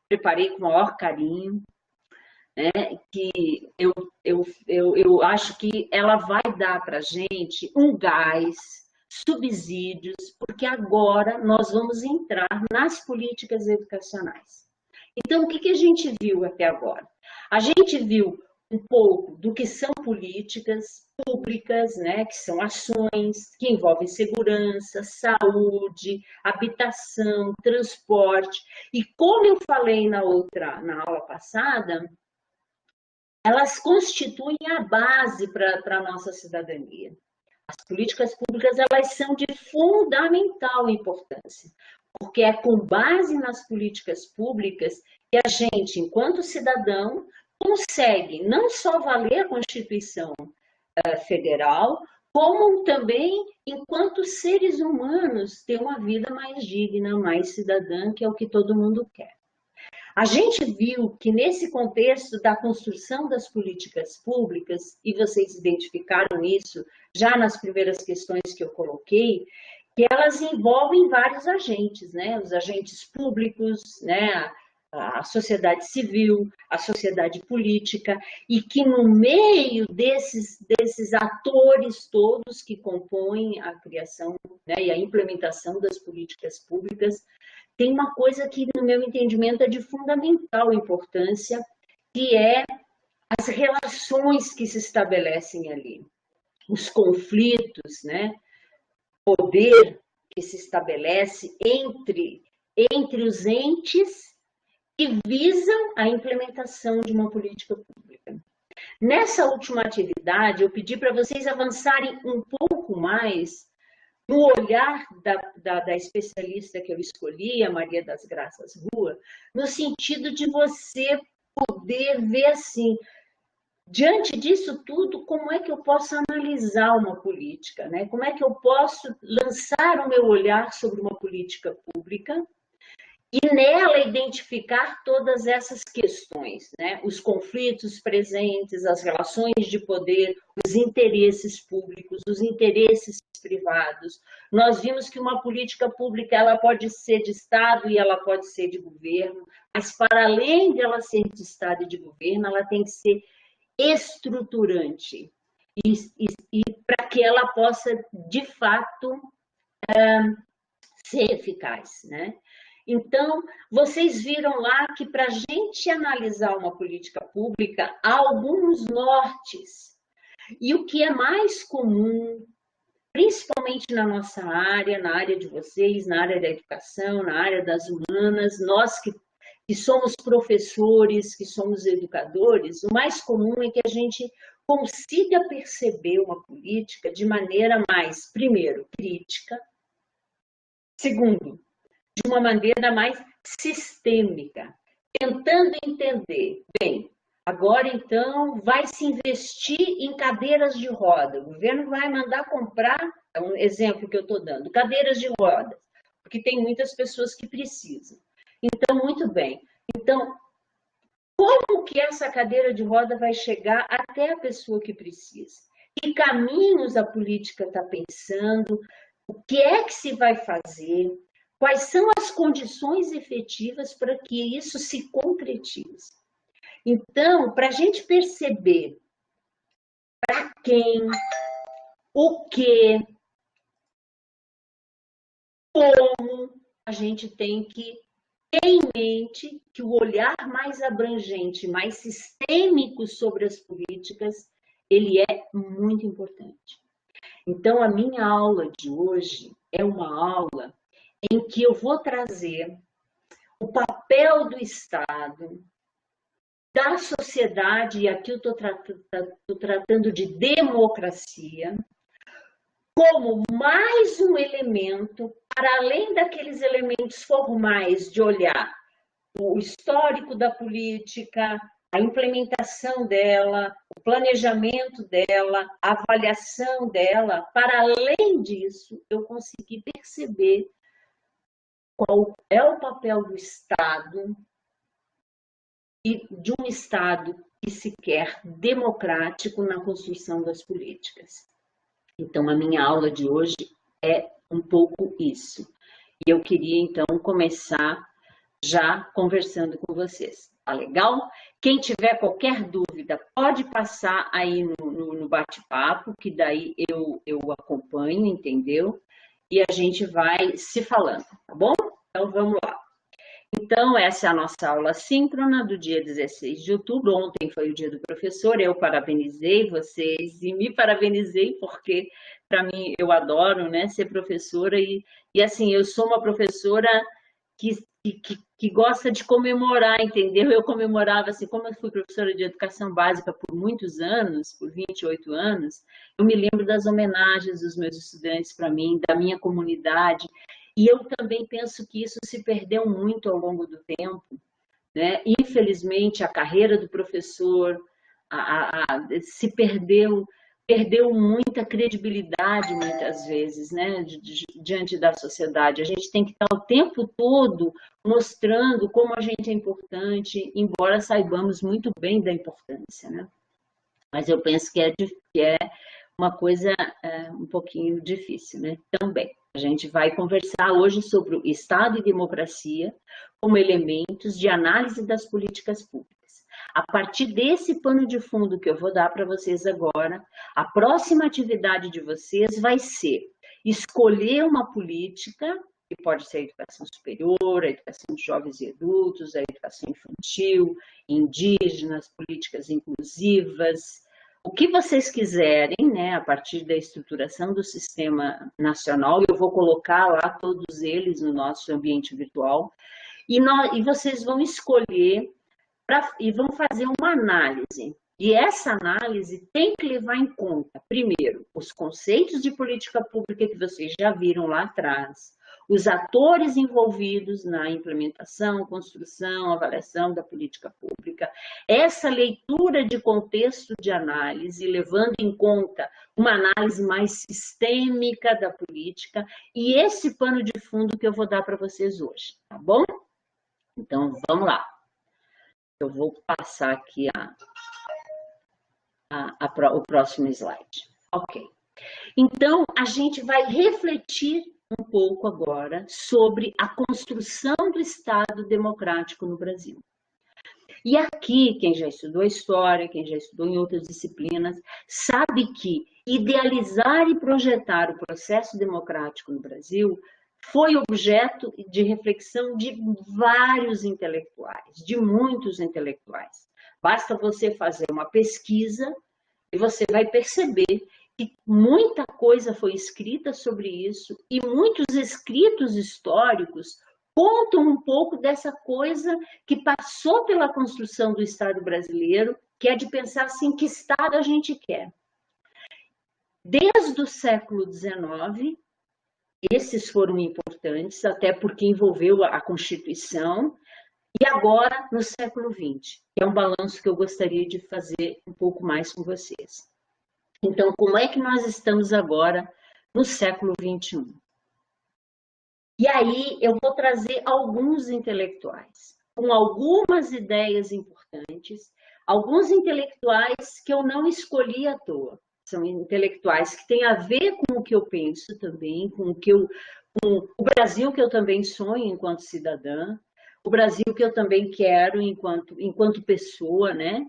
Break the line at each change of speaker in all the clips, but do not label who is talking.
preparei com o maior carinho, né, que eu acho que ela vai dar para a gente um gás, subsídios, porque agora nós vamos entrar nas políticas educacionais. Então, o que a gente viu até agora? A gente viu um pouco do que são políticas públicas, né, que são ações que envolvem segurança, saúde, habitação, transporte. E como eu falei na aula passada, elas constituem a base para a nossa cidadania. As políticas públicas, elas são de fundamental importância, porque é com base nas políticas públicas que a gente, enquanto cidadão, consegue não só valer a Constituição Federal, como também, enquanto seres humanos, ter uma vida mais digna, mais cidadã, que é o que todo mundo quer. A gente viu que nesse contexto da construção das políticas públicas, e vocês identificaram isso já nas primeiras questões que eu coloquei, que elas envolvem vários agentes, né? Os agentes públicos, né? A sociedade civil, a sociedade política, e que no meio desses atores todos que compõem a criação, né, e a implementação das políticas públicas, tem uma coisa que, no meu entendimento, é de fundamental importância, que é as relações que se estabelecem ali, os conflitos, né? Poder que se estabelece entre os entes que visam a implementação de uma política pública. Nessa última atividade, eu pedi para vocês avançarem um pouco mais no olhar da especialista que eu escolhi, a Maria das Graças Rua, no sentido de você poder ver assim, diante disso tudo, como é que eu posso analisar uma política, né? Como é que eu posso lançar o meu olhar sobre uma política pública e nela identificar todas essas questões, né? Os conflitos presentes, as relações de poder, os interesses públicos, os interesses privados. Nós vimos que uma política pública ela pode ser de Estado e ela pode ser de governo, mas para além de ela ser de Estado e de governo, ela tem que ser estruturante e para que ela possa, de fato, ser eficaz, né? Então, vocês viram lá que para a gente analisar uma política pública, há alguns nortes. E o que é mais comum, principalmente na nossa área, na área de vocês, na área da educação, na área das humanas, nós que somos professores, que somos educadores, o mais comum é que a gente consiga perceber uma política de maneira mais, primeiro, crítica, segundo, de uma maneira mais sistêmica, tentando entender, bem, agora então vai se investir em cadeiras de roda, o governo vai mandar comprar, é um exemplo que eu estou dando, cadeiras de roda, porque tem muitas pessoas que precisam. Então, muito bem, então, como que essa cadeira de roda vai chegar até a pessoa que precisa? Que caminhos a política está pensando? O que é que se vai fazer? Quais são as condições efetivas para que isso se concretize? Então, para a gente perceber para quem, o que, como, a gente tem que ter em mente que o olhar mais abrangente, mais sistêmico sobre as políticas, ele é muito importante. Então, a minha aula de hoje é uma aula em que eu vou trazer o papel do Estado, da sociedade, e aqui eu estou tratando de democracia, como mais um elemento, para além daqueles elementos formais de olhar o histórico da política, a implementação dela, o planejamento dela, a avaliação dela. Para além disso, eu consegui perceber qual é o papel do Estado e de um Estado que se quer democrático na construção das políticas. Então, a minha aula de hoje é um pouco isso. E eu queria, então, começar já conversando com vocês. Tá legal? Quem tiver qualquer dúvida, pode passar aí no bate-papo, que daí eu acompanho, entendeu? E a gente vai se falando, tá bom? Então vamos lá. Então, essa é a nossa aula síncrona do dia 16 de outubro. Ontem foi o dia do professor, eu parabenizei vocês e me parabenizei porque, para mim, eu adoro, né, ser professora e assim, eu sou uma professora que, que gosta de comemorar, entendeu? Eu comemorava, assim, como eu fui professora de educação básica por muitos anos, por 28 anos, eu me lembro das homenagens dos meus estudantes para mim, da minha comunidade, e eu também penso que isso se perdeu muito ao longo do tempo, né? Infelizmente, a carreira do professor se perdeu muita credibilidade, muitas vezes, né? Diante da sociedade. A gente tem que estar o tempo todo mostrando como a gente é importante, embora saibamos muito bem da importância, né? Mas eu penso que é uma coisa um pouquinho difícil, né? Também. A gente vai conversar hoje sobre o Estado e democracia como elementos de análise das políticas públicas. A partir desse pano de fundo que eu vou dar para vocês agora, a próxima atividade de vocês vai ser escolher uma política, que pode ser a educação superior, a educação de jovens e adultos, a educação infantil, indígenas, políticas inclusivas, o que vocês quiserem, né, a partir da estruturação do sistema nacional, eu vou colocar lá todos eles no nosso ambiente virtual, e vocês vão escolher e vão fazer uma análise. E essa análise tem que levar em conta, primeiro, os conceitos de política pública que vocês já viram lá atrás, os atores envolvidos na implementação, construção, avaliação da política pública, essa leitura de contexto de análise, levando em conta uma análise mais sistêmica da política, e esse pano de fundo que eu vou dar para vocês hoje, tá bom? Então, vamos lá. Eu vou passar aqui o próximo slide. Ok. Então, a gente vai refletir um pouco agora sobre a construção do Estado democrático no Brasil. E aqui, quem já estudou história, quem já estudou em outras disciplinas, sabe que idealizar e projetar o processo democrático no Brasil foi objeto de reflexão de vários intelectuais, de muitos intelectuais. Basta você fazer uma pesquisa e você vai perceber que muita coisa foi escrita sobre isso e muitos escritos históricos contam um pouco dessa coisa que passou pela construção do Estado brasileiro, que é de pensar assim, que Estado a gente quer. Desde o século XIX, esses foram importantes, até porque envolveu a Constituição, e agora no século XX, que é um balanço que eu gostaria de fazer um pouco mais com vocês. Então, como é que nós estamos agora no século XXI? E aí eu vou trazer alguns intelectuais, com algumas ideias importantes, alguns intelectuais que eu não escolhi à toa. São intelectuais que têm a ver com o que eu penso também, com o Brasil que eu também sonho enquanto cidadã, o Brasil que eu também quero enquanto pessoa, né?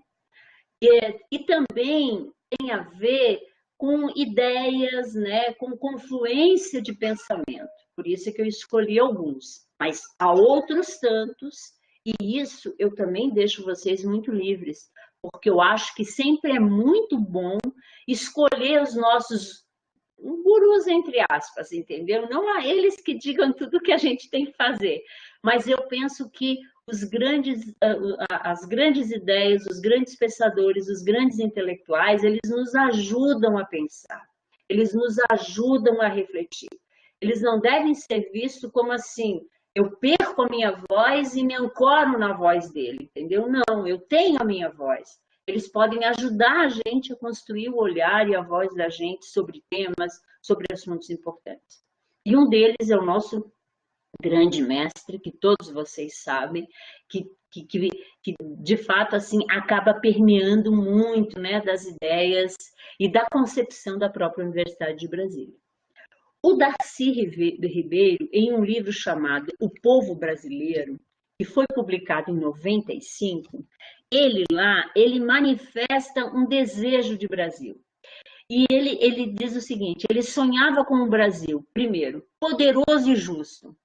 E também tem a ver com ideias, né, com confluência de pensamento. Por isso é que eu escolhi alguns. Mas há outros tantos, e isso eu também deixo vocês muito livres, porque eu acho que sempre é muito bom escolher os nossos gurus, entre aspas, entendeu? Não há eles que digam tudo que a gente tem que fazer, mas eu penso que as grandes ideias, os grandes pensadores, os grandes intelectuais, eles nos ajudam a pensar, eles nos ajudam a refletir. Eles não devem ser vistos como assim, eu perco a minha voz e me ancoro na voz dele, entendeu? Não, eu tenho a minha voz. Eles podem ajudar a gente a construir o olhar e a voz da gente sobre temas, sobre assuntos importantes. E um deles é o nosso grande mestre, que todos vocês sabem, que de fato assim acaba permeando muito, né, das ideias e da concepção da própria Universidade de Brasília. O Darcy Ribeiro, em um livro chamado O Povo Brasileiro, que foi publicado em 95, ele manifesta um desejo de Brasil. E ele diz o seguinte, ele sonhava com um Brasil, primeiro, poderoso e justo.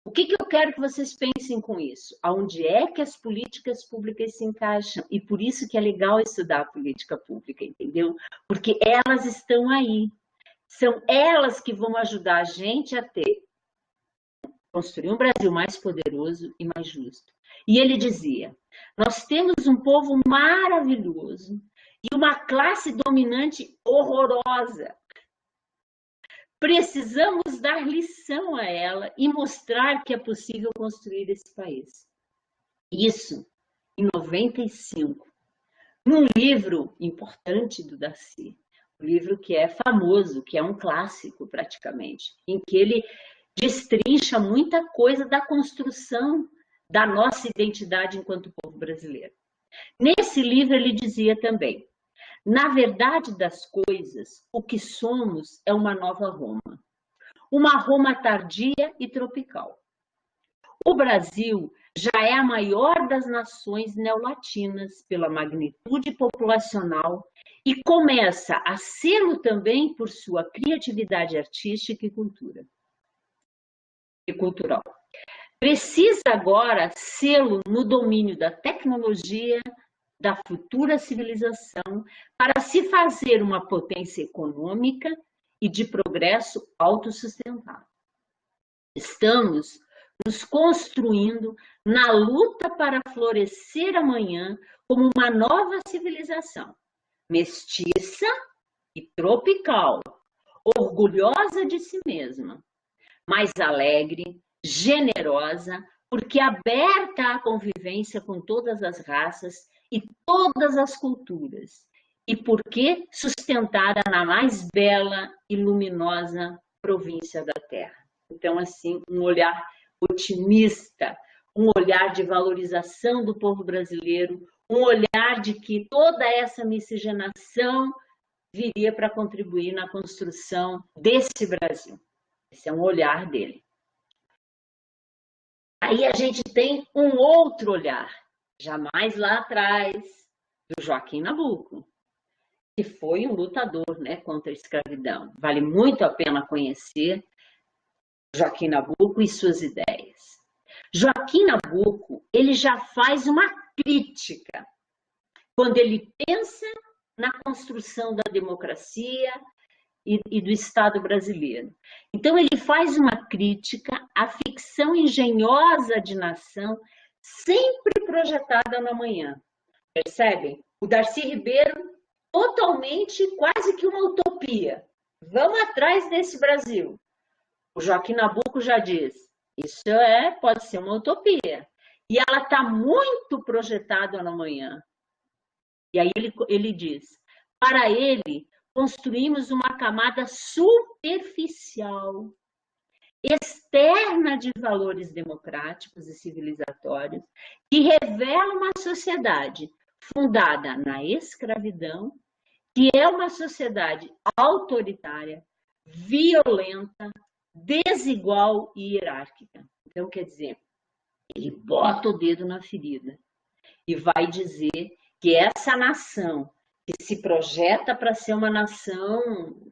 O que eu quero que vocês pensem com isso? Aonde é que as políticas públicas se encaixam? E por isso que é legal estudar a política pública, entendeu? Porque elas estão aí. São elas que vão ajudar a gente a construir um Brasil mais poderoso e mais justo. E ele dizia, nós temos um povo maravilhoso e uma classe dominante horrorosa. Precisamos dar lição a ela e mostrar que é possível construir esse país. Isso em 95, num livro importante do Darcy, um livro que é famoso, que é um clássico praticamente, em que ele destrincha muita coisa da construção da nossa identidade enquanto povo brasileiro. Nesse livro ele dizia também, na verdade das coisas, o que somos é uma nova Roma. Uma Roma tardia e tropical. O Brasil já é a maior das nações neolatinas pela magnitude populacional e começa a sê-lo também por sua criatividade artística e cultural. Precisa agora sê-lo no domínio da tecnologia, da futura civilização, para se fazer uma potência econômica e de progresso autossustentável. Estamos nos construindo na luta para florescer amanhã como uma nova civilização, mestiça e tropical, orgulhosa de si mesma, mais alegre, generosa, porque aberta à convivência com todas as raças e todas as culturas, e porque sustentada na mais bela e luminosa província da Terra. Então, assim, um olhar otimista, um olhar de valorização do povo brasileiro, um olhar de que toda essa miscigenação viria para contribuir na construção desse Brasil. Esse é um olhar dele. Aí a gente tem um outro olhar, já mais lá atrás, do Joaquim Nabuco, que foi um lutador, né, contra a escravidão. Vale muito a pena conhecer Joaquim Nabuco e suas ideias. Joaquim Nabuco, ele já faz uma crítica quando ele pensa na construção da democracia e do Estado brasileiro. Então, ele faz uma crítica à ficção engenhosa de nação, sempre projetada no amanhã. Percebem? O Darcy Ribeiro, totalmente, quase que uma utopia. Vamos atrás desse Brasil. O Joaquim Nabuco já diz, isso pode ser uma utopia. E ela está muito projetada no amanhã. E aí ele diz, para ele, construímos uma camada superficial, externa de valores democráticos e civilizatórios, que revela uma sociedade fundada na escravidão, que é uma sociedade autoritária, violenta, desigual e hierárquica. Então, quer dizer, ele bota o dedo na ferida e vai dizer que essa nação que se projeta para ser uma nação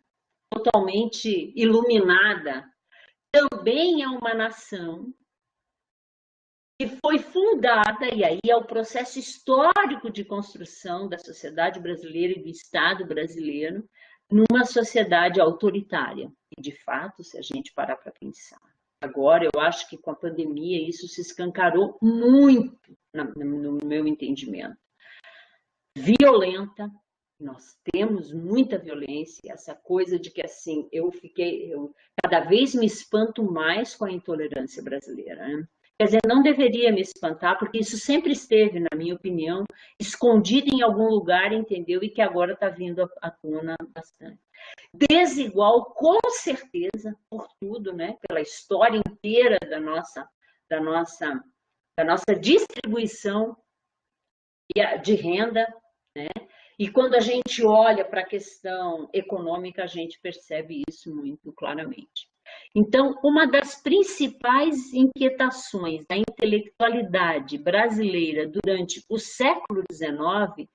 totalmente iluminada, também é uma nação que foi fundada, e aí é o processo histórico de construção da sociedade brasileira e do Estado brasileiro, numa sociedade autoritária. E, de fato, se a gente parar para pensar, agora eu acho que com a pandemia isso se escancarou muito, no meu entendimento. Violenta, nós temos muita violência, essa coisa de que assim, eu cada vez me espanto mais com a intolerância brasileira, né? Quer dizer, não deveria me espantar, porque isso sempre esteve, na minha opinião, escondido em algum lugar, entendeu? E que agora está vindo à tona bastante. Desigual, com certeza, por tudo, né? Pela história inteira da nossa distribuição de renda, né? E quando a gente olha para a questão econômica, a gente percebe isso muito claramente. Então, uma das principais inquietações da intelectualidade brasileira durante o século XIX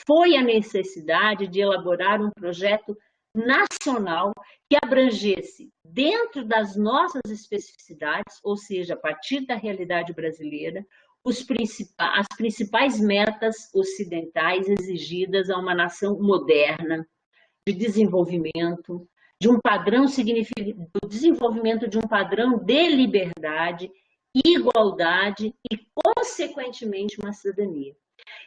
foi a necessidade de elaborar um projeto nacional que abrangesse, dentro das nossas especificidades, ou seja, a partir da realidade brasileira, as principais metas ocidentais exigidas a uma nação moderna, de desenvolvimento, de um padrão do desenvolvimento de um padrão de liberdade, igualdade e, consequentemente, uma cidadania.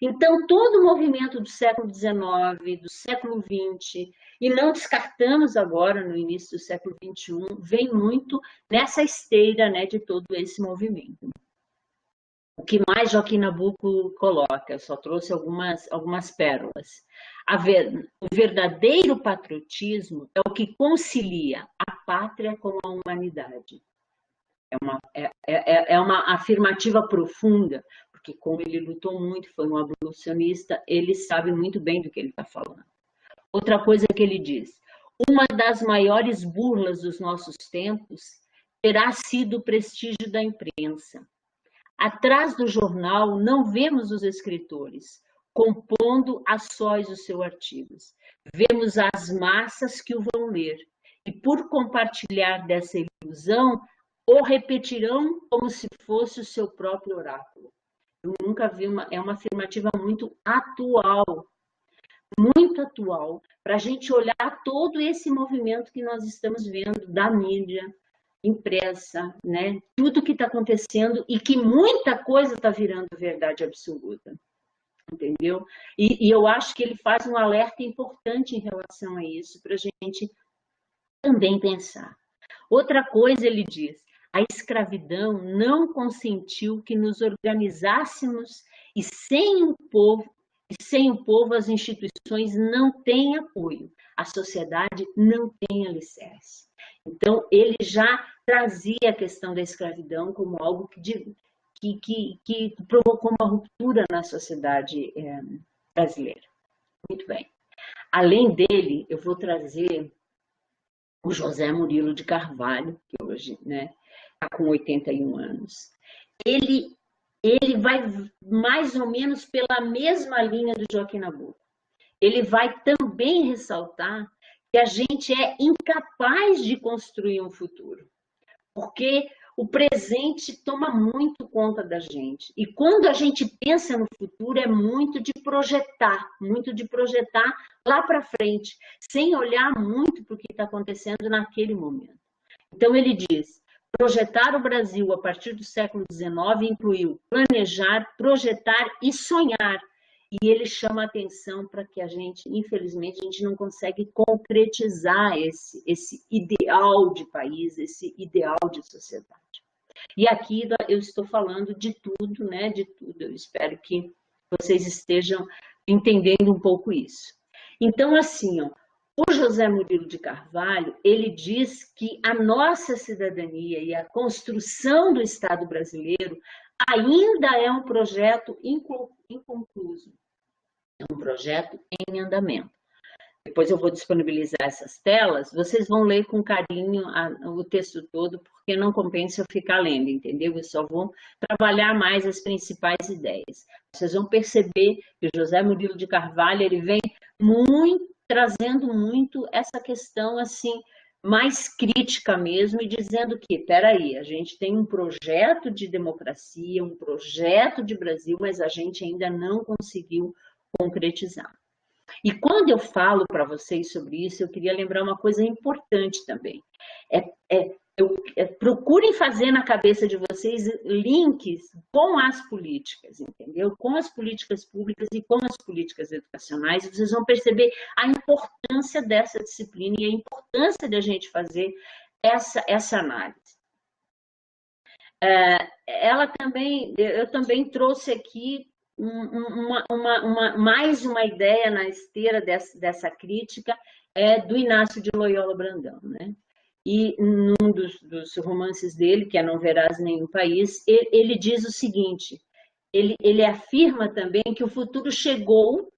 Então, todo o movimento do século XIX, do século XX, e não descartamos agora, no início do século XXI, vem muito nessa esteira, né, de todo esse movimento. O que mais Joaquim Nabuco coloca, eu só trouxe algumas pérolas. O verdadeiro patriotismo é o que concilia a pátria com a humanidade. É uma afirmativa profunda, porque como ele lutou muito, foi um abolicionista, ele sabe muito bem do que ele está falando. Outra coisa que ele diz, uma das maiores burlas dos nossos tempos terá sido o prestígio da imprensa. Atrás do jornal não vemos os escritores compondo a sós os seus artigos. Vemos as massas que o vão ler e, por compartilhar dessa ilusão, o repetirão como se fosse o seu próprio oráculo. Eu nunca vi é uma afirmativa muito atual, para a gente olhar todo esse movimento que nós estamos vendo da mídia impressa, né? Tudo que está acontecendo e que muita coisa está virando verdade absoluta, entendeu? E eu acho que ele faz um alerta importante em relação a isso, para a gente também pensar. Outra coisa ele diz, a escravidão não consentiu que nos organizássemos e sem o povo as instituições não têm apoio, a sociedade não tem alicerce. Então, ele já trazia a questão da escravidão como algo que provocou uma ruptura na sociedade brasileira. Muito bem. Além dele, eu vou trazer o José Murilo de Carvalho, que hoje está com 81 anos. Ele vai mais ou menos pela mesma linha do Joaquim Nabuco. Ele vai também ressaltar que a gente é incapaz de construir um futuro, porque o presente toma muito conta da gente. E quando a gente pensa no futuro, é muito de projetar lá para frente, sem olhar muito para o que está acontecendo naquele momento. Então, ele diz, projetar o Brasil a partir do século XIX incluiu planejar, projetar e sonhar. E ele chama a atenção para que a gente, infelizmente, a gente não consegue concretizar esse ideal de país, esse ideal de sociedade. E aqui eu estou falando de tudo, né? De tudo. Eu espero que vocês estejam entendendo um pouco isso. Então, assim, ó, o José Murilo de Carvalho, ele diz que a nossa cidadania e a construção do Estado brasileiro ainda é um projeto inconcluso. É um projeto em andamento. Depois eu vou disponibilizar essas telas, vocês vão ler com carinho o texto todo, porque não compensa eu ficar lendo, entendeu? Eu só vou trabalhar mais as principais ideias. Vocês vão perceber que o José Murilo de Carvalho, ele vem trazendo muito essa questão, assim, mais crítica mesmo, e dizendo que, peraí, a gente tem um projeto de democracia, um projeto de Brasil, mas a gente ainda não conseguiu concretizar. E quando eu falo para vocês sobre isso, eu queria lembrar uma coisa importante também. Procurem fazer na cabeça de vocês links com as políticas, entendeu? Com as políticas públicas e com as políticas educacionais, vocês vão perceber a importância dessa disciplina e a importância de a gente fazer essa análise. Eu também trouxe aqui mais uma ideia na esteira dessa crítica do Inácio de Loyola Brandão, né? E num dos romances dele, que é Não Verás Nenhum País, ele diz o seguinte, ele afirma também que o futuro chegou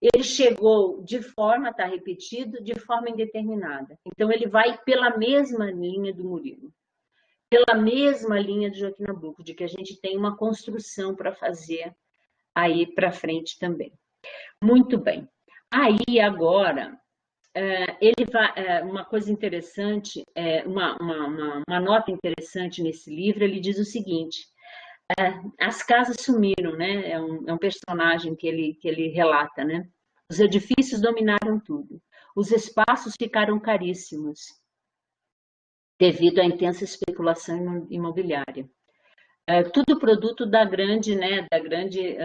ele chegou de forma, está repetido, de forma indeterminada. Então, ele vai pela mesma linha do Murilo, pela mesma linha de Joaquim Nabuco, de que a gente tem uma construção para fazer aí para frente também. Muito bem. Aí, agora, ele vai, uma coisa interessante, uma nota interessante nesse livro, ele diz o seguinte: as casas sumiram, né? É um personagem que ele relata, né? Os edifícios dominaram tudo. Os espaços ficaram caríssimos devido à intensa especulação imobiliária. Tudo produto da grande, né? Da grande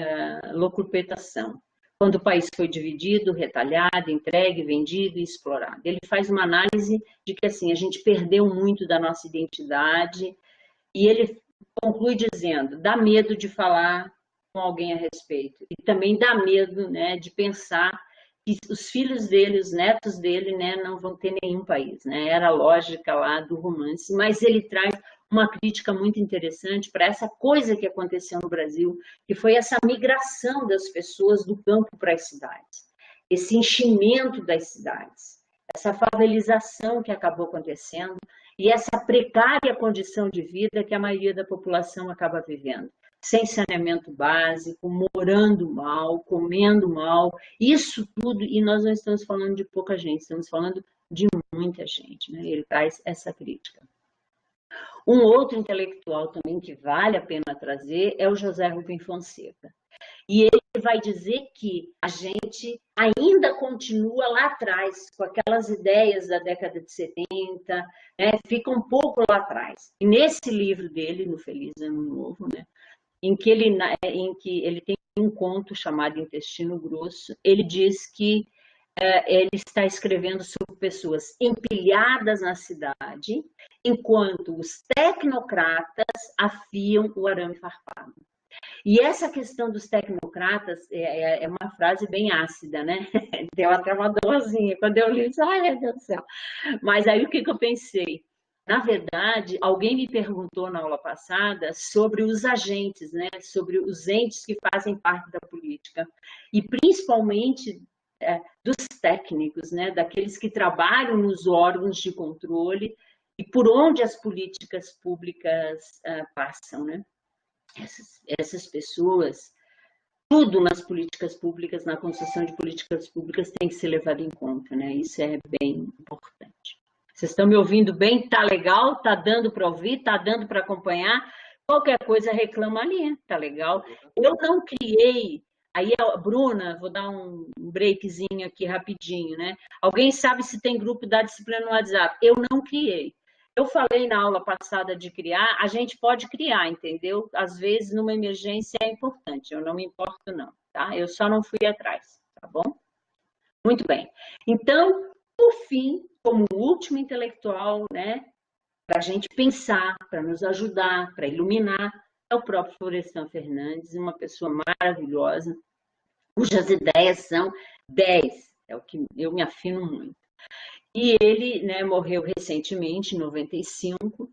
locupetação. Quando o país foi dividido, retalhado, entregue, vendido e explorado. Ele faz uma análise de que assim a gente perdeu muito da nossa identidade e ele conclui dizendo: dá medo de falar com alguém a respeito. E também dá medo, né, de pensar que os filhos dele, os netos dele, né, não vão ter nenhum país. Né? Era a lógica lá do romance. Mas ele traz uma crítica muito interessante para essa coisa que aconteceu no Brasil, que foi essa migração das pessoas do campo para as cidades. Esse enchimento das cidades. Essa favelização que acabou acontecendo e essa precária condição de vida que a maioria da população acaba vivendo. Sem saneamento básico, morando mal, comendo mal, isso tudo, e nós não estamos falando de pouca gente, estamos falando de muita gente, né? Ele traz essa crítica. Um outro intelectual também que vale a pena trazer é o José Rubem Fonseca. E ele vai dizer que a gente ainda continua lá atrás, com aquelas ideias da década de 70, né? Fica um pouco lá atrás. E nesse livro dele, no Feliz Ano Novo, né? em que ele tem um conto chamado Intestino Grosso, ele diz que ele está escrevendo sobre pessoas empilhadas na cidade, enquanto os tecnocratas afiam o arame farpado. E essa questão dos tecnocratas é uma frase bem ácida, né? Deu até uma dorzinha. Quando eu li, ai, meu Deus do céu. Mas aí o que eu pensei? Na verdade, alguém me perguntou na aula passada sobre os agentes, né? Sobre os entes que fazem parte da política. E principalmente dos técnicos, né? Daqueles que trabalham nos órgãos de controle e por onde as políticas públicas passam, né? Essas pessoas, tudo nas políticas públicas, na construção de políticas públicas tem que ser levado em conta, né? Isso é bem importante. Vocês estão me ouvindo bem? Tá legal? Tá dando para ouvir? Tá dando para acompanhar? Qualquer coisa reclama ali, tá legal? Eu não criei. Aí, Bruna, vou dar um breakzinho aqui rapidinho, né? Alguém sabe se tem grupo da disciplina no WhatsApp? Eu não criei. Eu falei na aula passada de criar, a gente pode criar, entendeu? Às vezes, numa emergência é importante, eu não me importo não, tá? Eu só não fui atrás, tá bom? Muito bem. Então, por fim, como último intelectual, né, para a gente pensar, para nos ajudar, para iluminar, é o próprio Florestan Fernandes, uma pessoa maravilhosa, cujas ideias são 10, é o que eu me afino muito. E ele, né, morreu recentemente, em 95,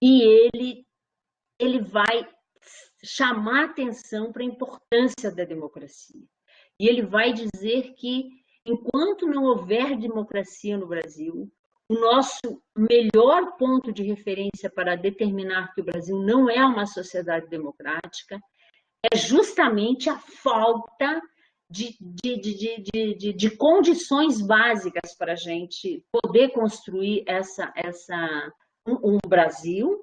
e ele vai chamar atenção para a importância da democracia. E ele vai dizer que, enquanto não houver democracia no Brasil, o nosso melhor ponto de referência para determinar que o Brasil não é uma sociedade democrática é justamente a falta de condições básicas para a gente poder construir um Brasil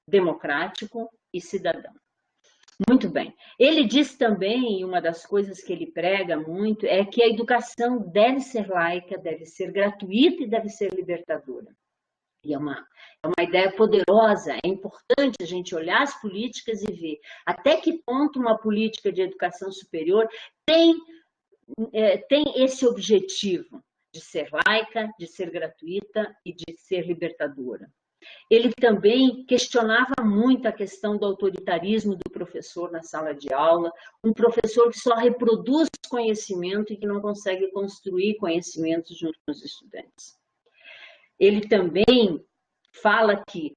democrático e cidadão. Muito bem. Ele diz também, uma das coisas que ele prega muito, é que a educação deve ser laica, deve ser gratuita e deve ser libertadora. E é uma ideia poderosa, é importante a gente olhar as políticas e ver até que ponto uma política de educação superior tem esse objetivo de ser laica, de ser gratuita e de ser libertadora. Ele também questionava muito a questão do autoritarismo do professor na sala de aula, um professor que só reproduz conhecimento e que não consegue construir conhecimentos junto com os estudantes. Ele também fala que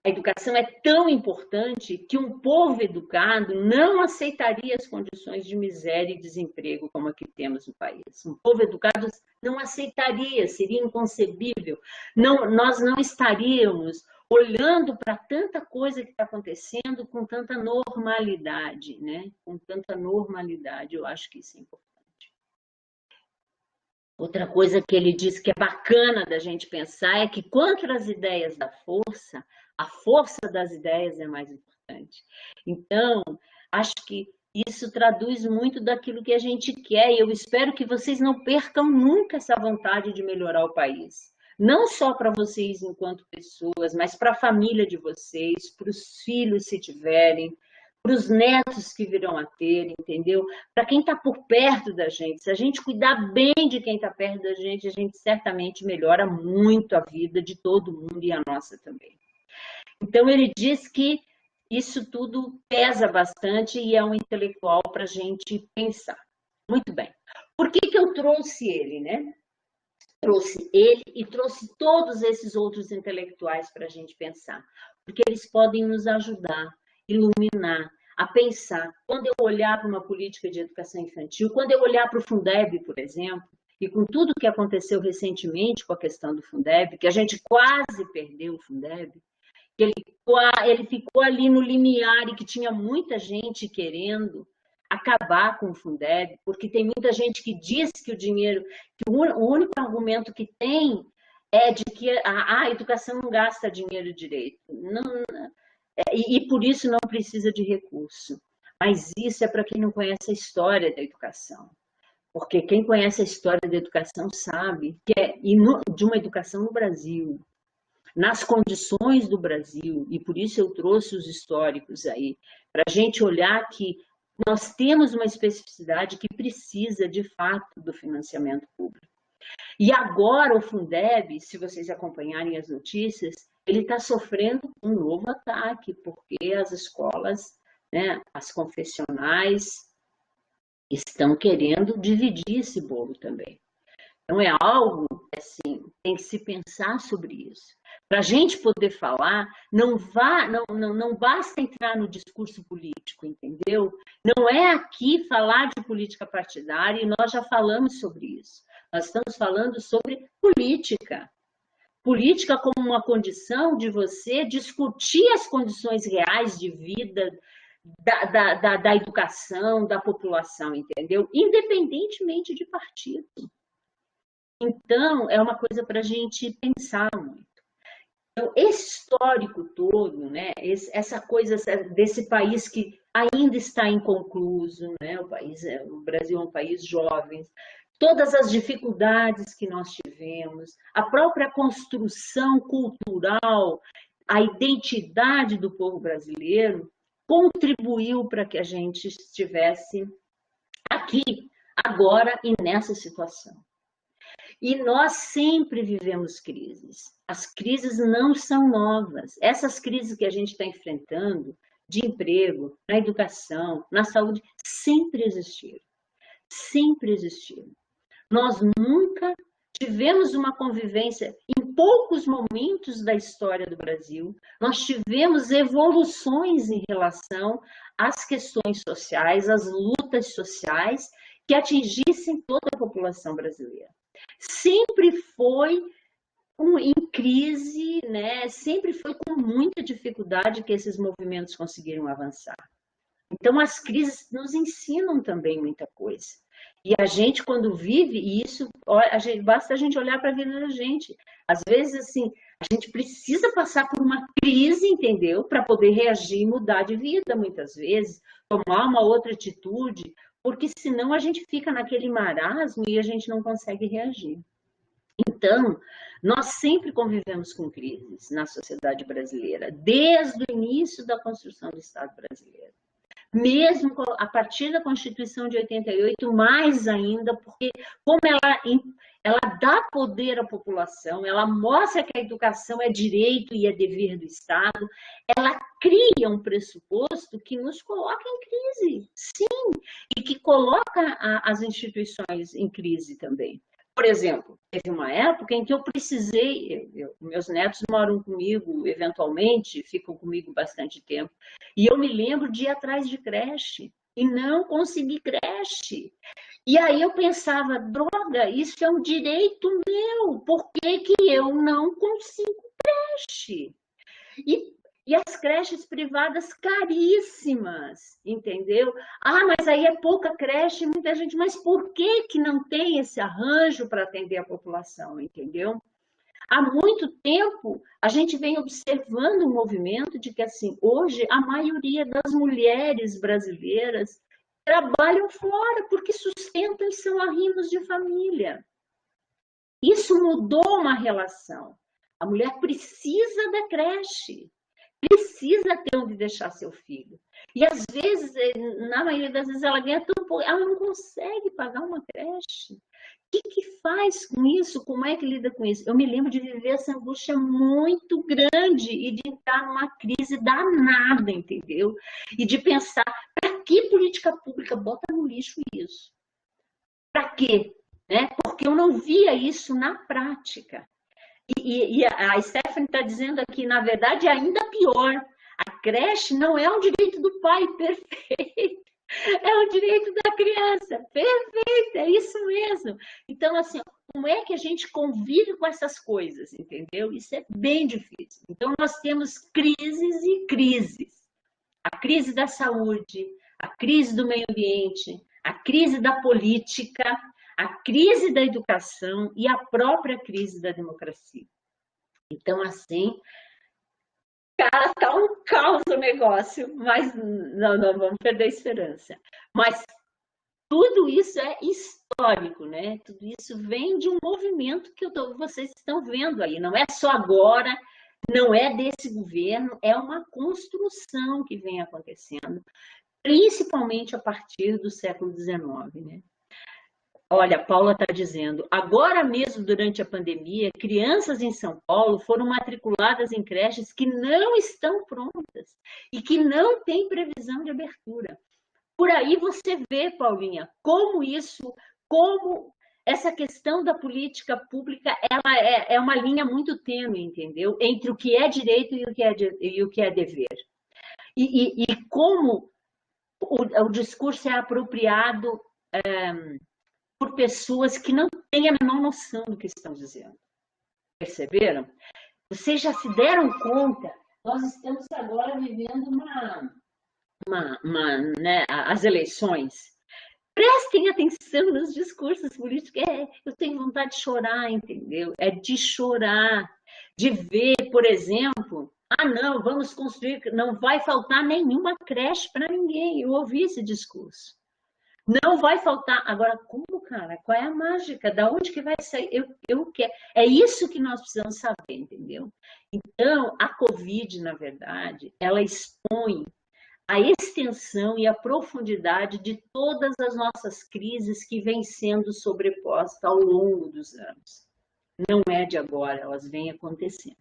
A educação é tão importante que um povo educado não aceitaria as condições de miséria e desemprego como a que temos no país. Um povo educado não aceitaria, seria inconcebível. Não, nós não estaríamos olhando para tanta coisa que está acontecendo com tanta normalidade, né? Com tanta normalidade, eu acho que isso é importante. Outra coisa que ele diz que é bacana da gente pensar é que quanto às ideias da força, a força das ideias é mais importante. Então, acho que isso traduz muito daquilo que a gente quer e eu espero que vocês não percam nunca essa vontade de melhorar o país. Não só para vocês enquanto pessoas, mas para a família de vocês, para os filhos se tiverem, para os netos que virão a ter, entendeu? Para quem está por perto da gente. Se a gente cuidar bem de quem está perto da gente, a gente certamente melhora muito a vida de todo mundo e a nossa também. Então, ele diz que isso tudo pesa bastante e é um intelectual para a gente pensar. Muito bem. Por que eu trouxe ele, né? Trouxe ele e trouxe todos esses outros intelectuais para a gente pensar. Porque eles podem nos ajudar, iluminar, a pensar. Quando eu olhar para uma política de educação infantil, quando eu olhar para o Fundeb, por exemplo, e com tudo que aconteceu recentemente com a questão do Fundeb, que a gente quase perdeu o Fundeb, que ele ficou ali no limiar e que tinha muita gente querendo acabar com o Fundeb, porque tem muita gente que diz que o dinheiro, que o único argumento que tem é de que a educação não gasta dinheiro direito. Não, e por isso não precisa de recurso. Mas isso é para quem não conhece a história da educação. Porque quem conhece a história da educação sabe que é de uma educação no Brasil, nas condições do Brasil, e por isso eu trouxe os históricos aí, para a gente olhar que nós temos uma especificidade que precisa, de fato, do financiamento público. E agora o Fundeb, se vocês acompanharem as notícias, ele está sofrendo um novo ataque, porque as escolas, né, as confessionais, estão querendo dividir esse bolo também. Então, é algo, assim, tem que se pensar sobre isso. Para a gente poder falar, não basta entrar no discurso político, entendeu? Não é aqui falar de política partidária, e nós já falamos sobre isso. Nós estamos falando sobre política. Política como uma condição de você discutir as condições reais de vida da educação, da população, entendeu? Independentemente de partido. Então, é uma coisa para a gente pensar muito. Então, esse histórico todo, né, essa coisa desse país que ainda está inconcluso, né, o Brasil é um país jovem, todas as dificuldades que nós tivemos, a própria construção cultural, a identidade do povo brasileiro, contribuiu para que a gente estivesse aqui, agora e nessa situação. E nós sempre vivemos crises. As crises não são novas. Essas crises que a gente está enfrentando, de emprego, na educação, na saúde, sempre existiram. Sempre existiram. Nós nunca tivemos uma convivência, em poucos momentos da história do Brasil, nós tivemos evoluções em relação às questões sociais, às lutas sociais, que atingissem toda a população brasileira. Sempre foi em crise, né? Sempre foi com muita dificuldade que esses movimentos conseguiram avançar. Então, as crises nos ensinam também muita coisa. E a gente, quando vive isso, basta a gente olhar para a vida da gente. Às vezes, assim, a gente precisa passar por uma crise, entendeu? Para poder reagir e mudar de vida, muitas vezes, tomar uma outra atitude, porque senão a gente fica naquele marasmo e a gente não consegue reagir. Então, nós sempre convivemos com crises na sociedade brasileira, desde o início da construção do Estado brasileiro. Mesmo a partir da Constituição de 88, mais ainda, porque como ela dá poder à população, ela mostra que a educação é direito e é dever do Estado, ela cria um pressuposto que nos coloca em crise, sim, e que coloca as instituições em crise também. Por exemplo, teve uma época em que eu precisei, meus netos moram comigo, eventualmente, ficam comigo bastante tempo, e eu me lembro de ir atrás de creche, e não consegui creche. E aí eu pensava, droga, isso é um direito meu, por que que eu não consigo creche? E, e as creches privadas caríssimas, entendeu? Ah, mas aí é pouca creche, muita gente, mas por que que não tem esse arranjo para atender a população, entendeu? Há muito tempo a gente vem observando o movimento de que, assim, hoje a maioria das mulheres brasileiras trabalham fora porque sustentam e são arrimos de família. Isso mudou uma relação. A mulher precisa da creche, precisa ter onde deixar seu filho. E às vezes, na maioria das vezes, ela ganha tão pouco, ela não consegue pagar uma creche. O que faz com isso? Como é que lida com isso? Eu me lembro de viver essa angústia muito grande e de entrar numa crise danada, entendeu? E de pensar, para que política pública bota no lixo isso? Para quê? Né? Porque eu não via isso na prática. E a Stephanie está dizendo aqui, na verdade, é ainda pior. A creche não é um direito do pai, perfeito. É o direito da criança, perfeito, é isso mesmo. Então, assim, como é que a gente convive com essas coisas, entendeu? Isso é bem difícil. Então, nós temos crises e crises. A crise da saúde, a crise do meio ambiente, a crise da política, a crise da educação e a própria crise da democracia. Então, assim, cara, tá um caos o negócio, mas não vamos perder a esperança. Mas tudo isso é histórico, né? Tudo isso vem de um movimento que vocês estão vendo aí. Não é só agora, não é desse governo, é uma construção que vem acontecendo, principalmente a partir do século XIX, né? Olha, a Paula está dizendo, agora mesmo durante a pandemia, crianças em São Paulo foram matriculadas em creches que não estão prontas e que não têm previsão de abertura. Por aí você vê, Paulinha, como essa questão da política pública, ela é uma linha muito tênue, entendeu? Entre o que é direito e o que é dever. E como o discurso é apropriado por pessoas que não têm a menor noção do que estão dizendo. Perceberam? Vocês já se deram conta? Nós estamos agora vivendo né, as eleições. Prestem atenção nos discursos políticos. Eu tenho vontade de chorar, entendeu? É de chorar, de ver, por exemplo, não, vamos construir, não vai faltar nenhuma creche para ninguém. Eu ouvi esse discurso. Não vai faltar. Agora, como, cara? Qual é a mágica? Da onde que vai sair? Eu quero. É isso que nós precisamos saber, entendeu? Então, a Covid, na verdade, ela expõe a extensão e a profundidade de todas as nossas crises que vêm sendo sobrepostas ao longo dos anos. Não é de agora, elas vêm acontecendo.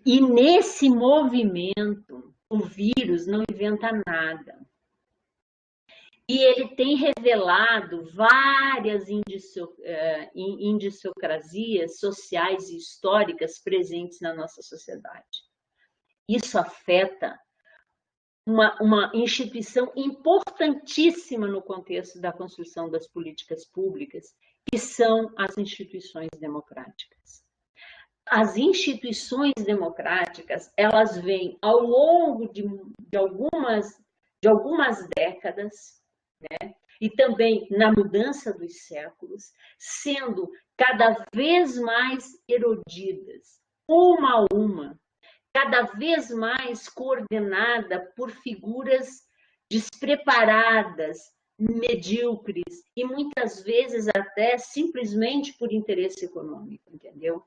E nesse movimento, o vírus não inventa nada. E ele tem revelado várias indiciocrasias sociais e históricas presentes na nossa sociedade. Isso afeta uma instituição importantíssima no contexto da construção das políticas públicas, que são as instituições democráticas. As instituições democráticas, elas vêm ao longo de algumas décadas, né? E também na mudança dos séculos, sendo cada vez mais erodidas, uma a uma, cada vez mais coordenada por figuras despreparadas, medíocres e muitas vezes até simplesmente por interesse econômico, entendeu?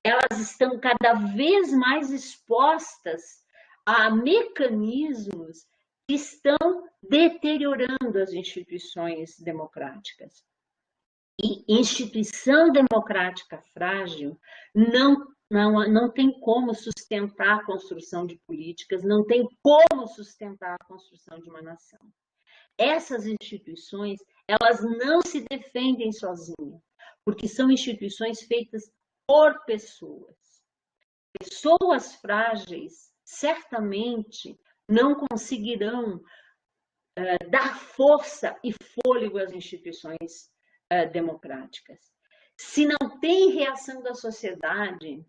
Elas estão cada vez mais expostas a mecanismos que estão deteriorando as instituições democráticas. E instituição democrática frágil não tem como sustentar a construção de políticas, não tem como sustentar a construção de uma nação. Essas instituições, elas não se defendem sozinhas, porque são instituições feitas por pessoas. Pessoas frágeis certamente não conseguirão dar força e fôlego às instituições democráticas. Se não tem reação da sociedade,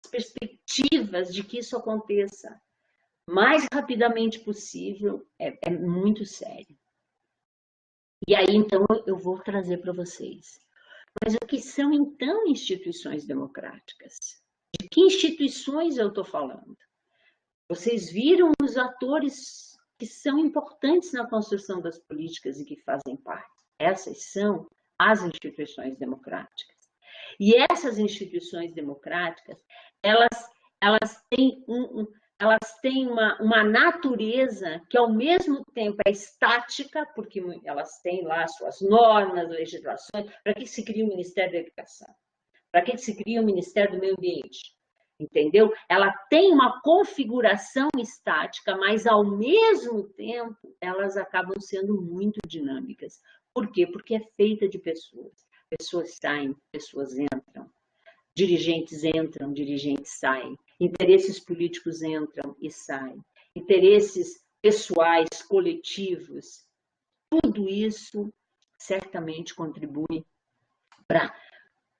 as perspectivas de que isso aconteça mais rapidamente possível é muito sério. E aí, então, eu vou trazer para vocês. Mas o que são, então, instituições democráticas? De que instituições eu estou falando? Vocês viram os atores que são importantes na construção das políticas e que fazem parte. Essas são as instituições democráticas. E essas instituições democráticas, elas têm uma natureza que, ao mesmo tempo, é estática, porque elas têm lá suas normas, legislações. Para que se cria o Ministério da Educação? Para que se cria o Ministério do Meio Ambiente? Entendeu? Ela tem uma configuração estática, mas, ao mesmo tempo, elas acabam sendo muito dinâmicas. Por quê? Porque é feita de pessoas. Pessoas saem, pessoas entram. Dirigentes entram, dirigentes saem. Interesses políticos entram e saem. Interesses pessoais, coletivos. Tudo isso certamente contribui para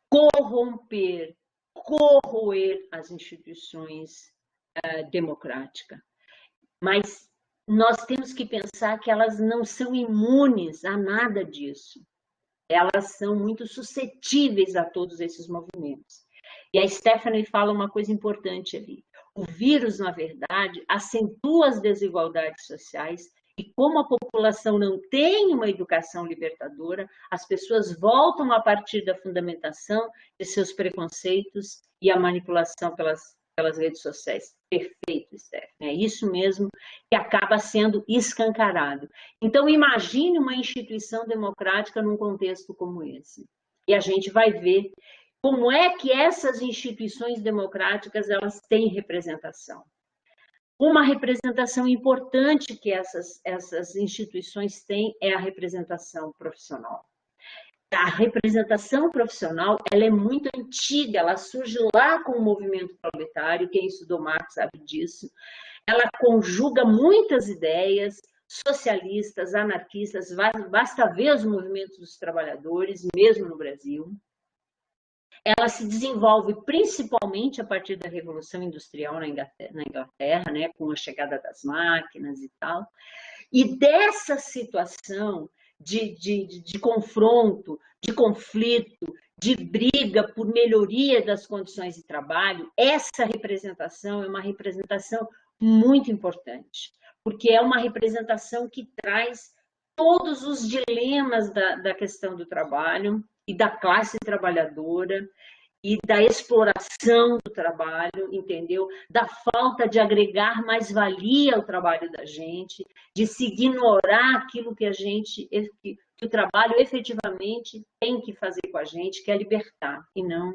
corromper, corroer as instituições democráticas. Mas nós temos que pensar que elas não são imunes a nada disso. Elas são muito suscetíveis a todos esses movimentos. E a Stephanie fala uma coisa importante ali. O vírus, na verdade, acentua as desigualdades sociais e, como a população não tem uma educação libertadora, as pessoas voltam a partir da fundamentação de seus preconceitos e a manipulação pelas redes sociais. Perfeito, Stephanie. É isso mesmo que acaba sendo escancarado. Então, imagine uma instituição democrática num contexto como esse. E a gente vai ver como é que essas instituições democráticas elas têm representação. Uma representação importante que essas instituições têm é a representação profissional. A representação profissional ela é muito antiga, ela surge lá com o movimento proletário, quem estudou Marx sabe disso. Ela conjuga muitas ideias socialistas, anarquistas, basta ver os movimentos dos trabalhadores, mesmo no Brasil. Ela se desenvolve principalmente a partir da Revolução Industrial na Inglaterra, né, com a chegada das máquinas e tal. E dessa situação de confronto, de conflito, de briga por melhoria das condições de trabalho, essa representação é uma representação muito importante, porque é uma representação que traz todos os dilemas da questão do trabalho e da classe trabalhadora e da exploração do trabalho, entendeu? Da falta de agregar mais valia ao trabalho da gente, de se ignorar aquilo que o trabalho efetivamente tem que fazer com a gente, que é libertar e não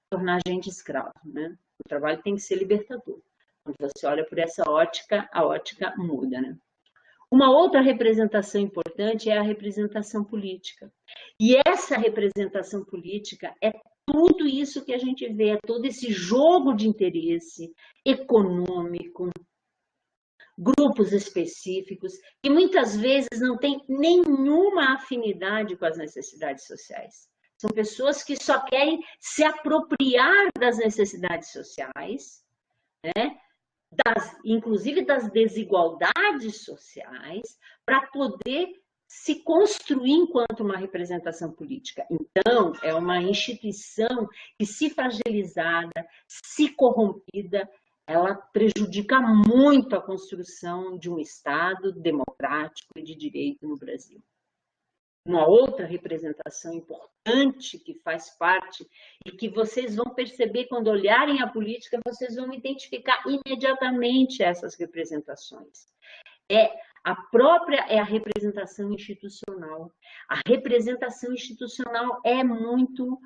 tornar a gente escravo, né? O trabalho tem que ser libertador. Quando você olha por essa ótica, a ótica muda, né? Uma outra representação importante é a representação política. E essa representação política é tudo isso que a gente vê, é todo esse jogo de interesse econômico, grupos específicos, que muitas vezes não têm nenhuma afinidade com as necessidades sociais. São pessoas que só querem se apropriar das necessidades sociais, né? Inclusive das desigualdades sociais, para poder se construir enquanto uma representação política. Então, é uma instituição que, se fragilizada, se corrompida, ela prejudica muito a construção de um Estado democrático e de direito no Brasil. Uma outra representação importante que faz parte e que vocês vão perceber quando olharem a política, vocês vão identificar imediatamente essas representações. É a representação institucional. A representação institucional é muito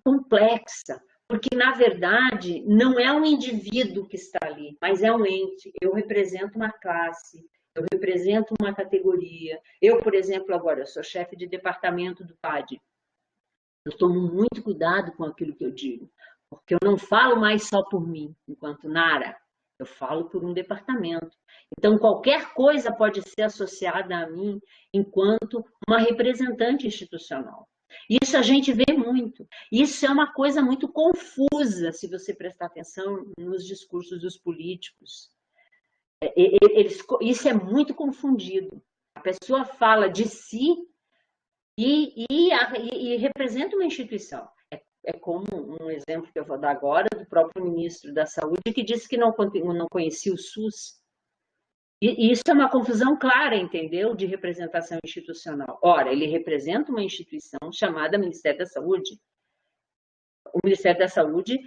complexa, porque, na verdade, não é um indivíduo que está ali, mas é um ente. Eu represento uma classe, eu represento uma categoria. Eu, por exemplo, agora, eu sou chefe de departamento do PAD. Eu tomo muito cuidado com aquilo que eu digo, porque eu não falo mais só por mim, enquanto Nara, eu falo por um departamento. Então, qualquer coisa pode ser associada a mim enquanto uma representante institucional. Isso a gente vê muito. Isso é uma coisa muito confusa, se você prestar atenção nos discursos dos políticos. Isso é muito confundido. A pessoa fala de si e representa uma instituição. É como um exemplo que eu vou dar agora do próprio ministro da Saúde, que disse que não conhecia o SUS. E isso é uma confusão clara, entendeu? De representação institucional. Ora, ele representa uma instituição chamada Ministério da Saúde. O Ministério da Saúde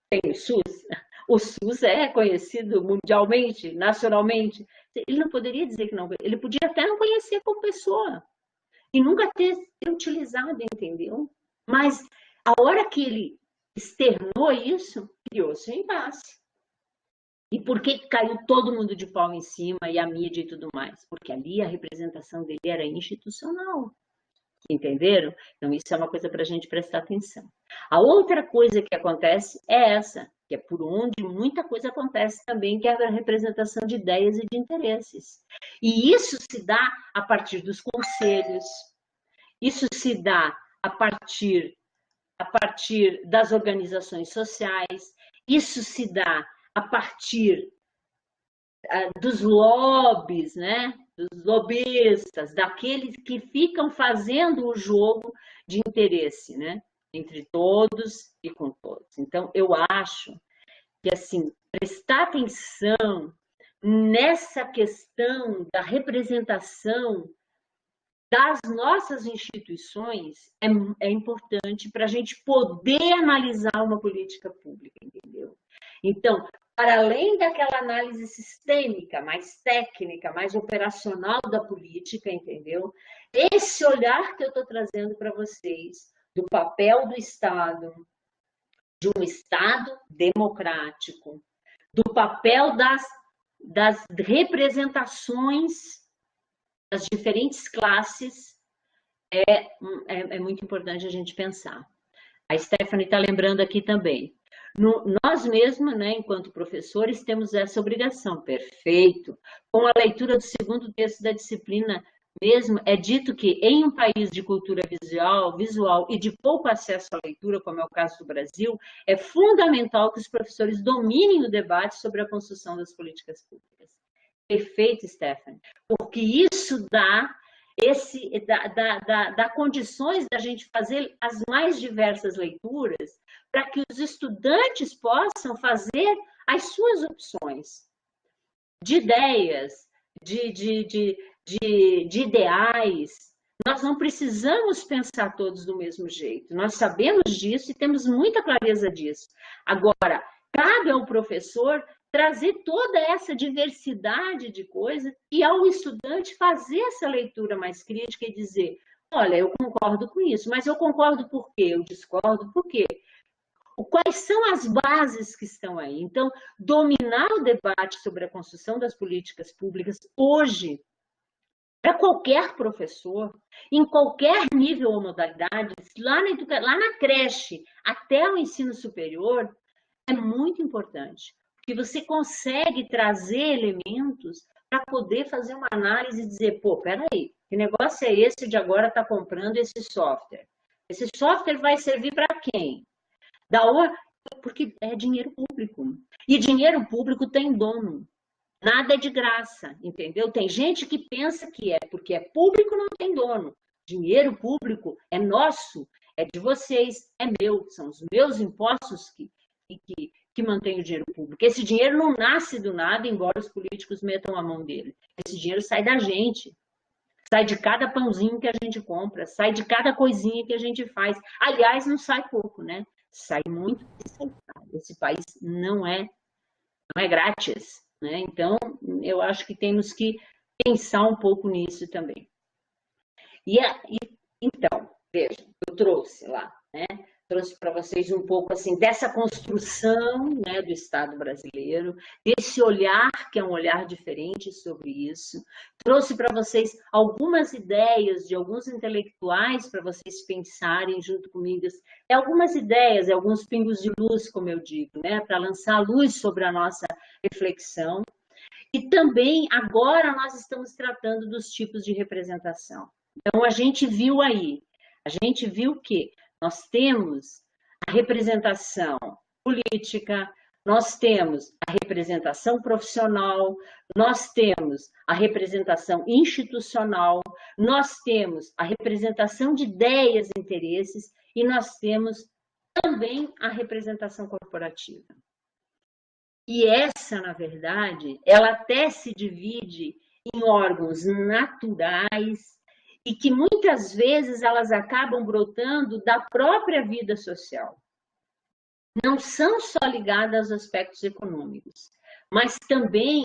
tem o SUS. O SUS é conhecido mundialmente, nacionalmente. Ele não poderia dizer que não. Ele podia até não conhecer como pessoa e nunca ter utilizado, entendeu? Mas a hora que ele externou isso, criou-se um impasse. E por que caiu todo mundo de pau em cima e a mídia e tudo mais? Porque ali a representação dele era institucional. Entenderam? Então, isso é uma coisa para a gente prestar atenção. A outra coisa que acontece é essa, que é por onde muita coisa acontece também, que é a representação de ideias e de interesses. E isso se dá a partir dos conselhos, isso se dá a partir das organizações sociais, isso se dá a partir dos lobbies, né? Dos lobistas, daqueles que ficam fazendo o jogo de interesse, né? Entre todos e com todos. Então, eu acho que, assim, prestar atenção nessa questão da representação das nossas instituições é importante para a gente poder analisar uma política pública, entendeu? Então, para além daquela análise sistêmica, mais técnica, mais operacional da política, entendeu? Esse olhar que eu estou trazendo para vocês, do papel do Estado, de um Estado democrático, do papel das representações das diferentes classes, é muito importante a gente pensar. A Stephanie está lembrando aqui também. Nós mesmos, né, enquanto professores, temos essa obrigação, perfeito. Com a leitura do segundo texto da disciplina mesmo, é dito que em um país de cultura visual e de pouco acesso à leitura, como é o caso do Brasil, é fundamental que os professores dominem o debate sobre a construção das políticas públicas. Perfeito, Stephanie, porque isso dá condições da gente fazer as mais diversas leituras para que os estudantes possam fazer as suas opções de ideias, de ideais. Nós não precisamos pensar todos do mesmo jeito. Nós sabemos disso e temos muita clareza disso. Agora, cabe ao professor trazer toda essa diversidade de coisas e ao estudante fazer essa leitura mais crítica e dizer, olha, eu concordo com isso, mas eu concordo por quê? Eu discordo por quê? Quais são as bases que estão aí? Então, dominar o debate sobre a construção das políticas públicas hoje, para qualquer professor, em qualquer nível ou modalidade, lá na creche até o ensino superior, é muito importante. Porque você consegue trazer elementos para poder fazer uma análise e dizer, pô, peraí, que negócio é esse de agora estar comprando esse software? Esse software vai servir para quem? Porque é dinheiro público. E dinheiro público tem dono. Nada é de graça, entendeu? Tem gente que pensa que porque é público, não tem dono. Dinheiro público é nosso, é de vocês, é meu. São os meus impostos que mantém o dinheiro público. Esse dinheiro não nasce do nada, embora os políticos metam a mão dele. Esse dinheiro sai da gente. Sai de cada pãozinho que a gente compra, sai de cada coisinha que a gente faz. Aliás, não sai pouco, né? Sai muito e sai caro. Esse país não é grátis, né? Então, eu acho que temos que pensar um pouco nisso também. Então, veja, eu trouxe lá, né? trouxe para vocês um pouco assim dessa construção, né, do Estado brasileiro, desse olhar que é um olhar diferente sobre isso. Trouxe para vocês algumas ideias de alguns intelectuais para vocês pensarem junto comigo. Algumas ideias, alguns pingos de luz, como eu digo, né, para lançar luz sobre a nossa reflexão. E também agora nós estamos tratando dos tipos de representação. Então a gente viu que nós temos a representação política, nós temos a representação profissional, nós temos a representação institucional, nós temos a representação de ideias e interesses e nós temos também a representação corporativa. E essa, na verdade, ela até se divide em órgãos naturais, e que muitas vezes elas acabam brotando da própria vida social. Não são só ligadas aos aspectos econômicos, mas também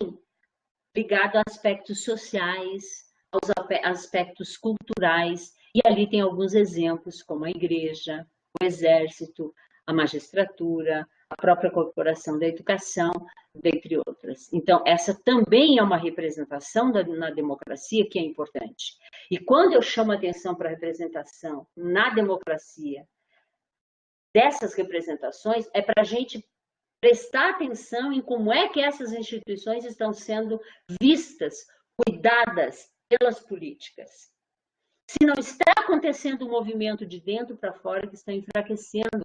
ligadas a aspectos sociais, aos aspectos culturais, e ali tem alguns exemplos, como a igreja, o exército, a magistratura, a própria corporação da educação, dentre outras. Então, essa também é uma representação na democracia que é importante. E quando eu chamo atenção para a representação na democracia, dessas representações, é para a gente prestar atenção em como é que essas instituições estão sendo vistas, cuidadas pelas políticas. Se não está acontecendo um movimento de dentro para fora que está enfraquecendo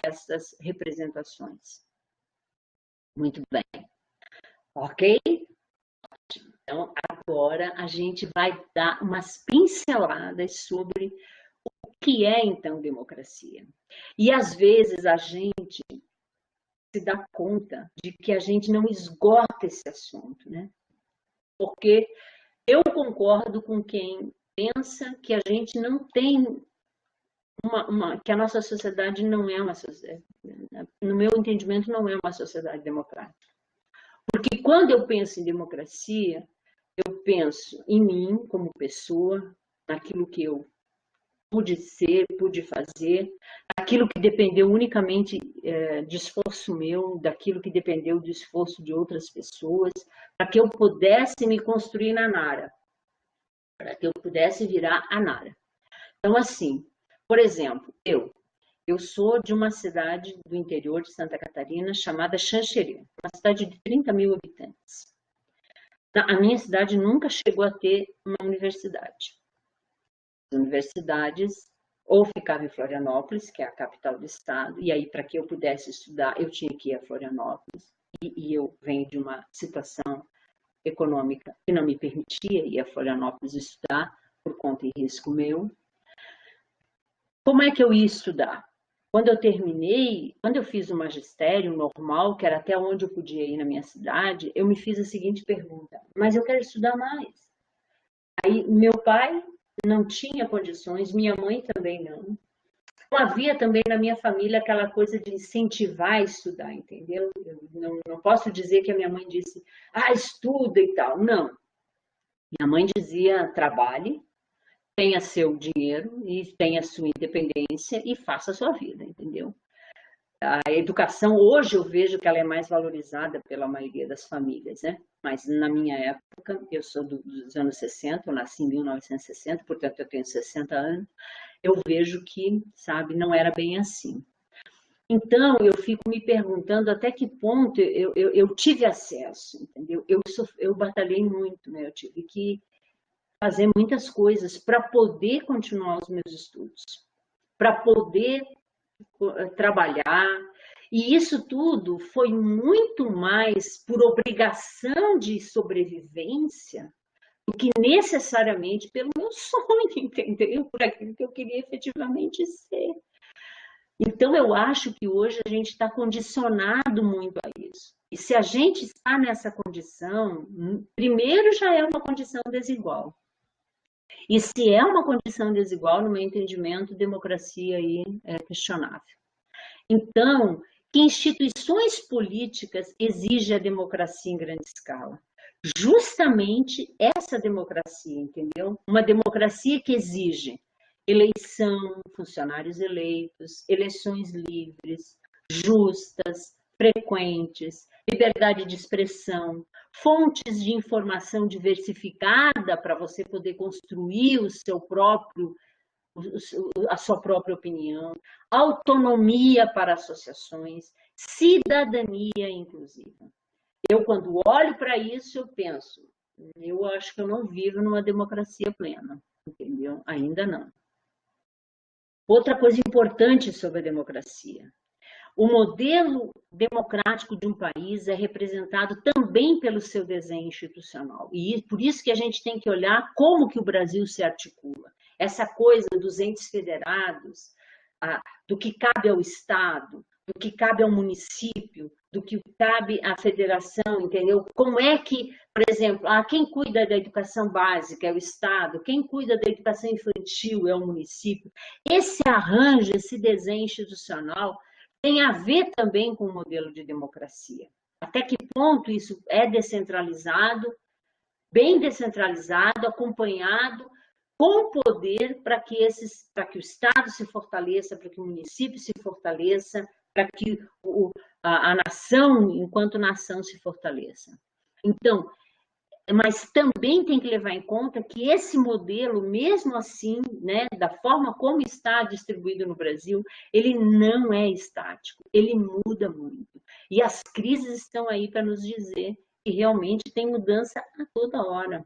essas representações. Muito bem. Ok? Então, agora a gente vai dar umas pinceladas sobre o que é, então, democracia. E, às vezes, a gente se dá conta de que a gente não esgota esse assunto, né? Porque eu concordo com quem pensa que a gente não tem que a nossa sociedade não é uma sociedade, no meu entendimento, não é uma sociedade democrática. Porque quando eu penso em democracia, eu penso em mim como pessoa, naquilo que eu pude ser, pude fazer, aquilo que dependeu unicamente de esforço meu, daquilo que dependeu do esforço de outras pessoas, para que eu pudesse me construir na Nara, para que eu pudesse virar a Nara. Então, assim, por exemplo, eu sou de uma cidade do interior de Santa Catarina chamada Xanxerê, uma cidade de 30 mil habitantes. A minha cidade nunca chegou a ter uma universidade. As universidades ou ficavam em Florianópolis, que é a capital do estado, e aí para que eu pudesse estudar, eu tinha que ir a Florianópolis, e eu venho de uma situação econômica que não me permitia ir a Florianópolis estudar, por conta e risco meu. Como é que eu ia estudar? Quando eu terminei, quando eu fiz o magistério normal, que era até onde eu podia ir na minha cidade, eu me fiz a seguinte pergunta: mas eu quero estudar mais. Aí meu pai não tinha condições, minha mãe também não. Não havia também na minha família aquela coisa de incentivar a estudar, entendeu? Eu não posso dizer que a minha mãe disse, estuda e tal. Não. Minha mãe dizia, trabalhe, tenha seu dinheiro e tenha sua independência e faça a sua vida, entendeu? A educação, hoje eu vejo que ela é mais valorizada pela maioria das famílias, né? Mas na minha época, eu sou dos anos 60, eu nasci em 1960, portanto eu tenho 60 anos, eu vejo que, sabe, não era bem assim. Então, eu fico me perguntando até que ponto eu tive acesso, entendeu? Eu batalhei muito, né? Eu tive que fazer muitas coisas para poder continuar os meus estudos, para poder trabalhar, e isso tudo foi muito mais por obrigação de sobrevivência do que necessariamente pelo meu sonho, entendeu? Por aquilo que eu queria efetivamente ser. Então, eu acho que hoje a gente está condicionado muito a isso. E se a gente está nessa condição, primeiro já é uma condição desigual. E se é uma condição desigual, no meu entendimento, democracia aí é questionável. Então, que instituições políticas exigem a democracia em grande escala? Justamente essa democracia, entendeu? Uma democracia que exige eleição, funcionários eleitos, eleições livres, justas, frequentes, liberdade de expressão, fontes de informação diversificada para você poder construir a sua própria opinião, autonomia para associações, cidadania inclusiva. Eu, quando olho para isso, eu penso, eu acho que eu não vivo numa democracia plena, entendeu? Ainda não. Outra coisa importante sobre a democracia. O modelo democrático de um país é representado também pelo seu desenho institucional. E por isso que a gente tem que olhar como que o Brasil se articula. Essa coisa dos entes federados, do que cabe ao Estado, do que cabe ao município, do que cabe à federação, entendeu? Como é que, por exemplo, quem cuida da educação básica é o Estado, quem cuida da educação infantil é o município. Esse arranjo, esse desenho institucional tem a ver também com o modelo de democracia. Até que ponto isso é descentralizado, bem descentralizado, acompanhado, com poder para que o Estado se fortaleça, para que o município se fortaleça, para que a nação, enquanto nação, se fortaleça. Então, mas também tem que levar em conta que esse modelo, mesmo assim, né, da forma como está distribuído no Brasil, ele não é estático, ele muda muito. E as crises estão aí para nos dizer que realmente tem mudança a toda hora.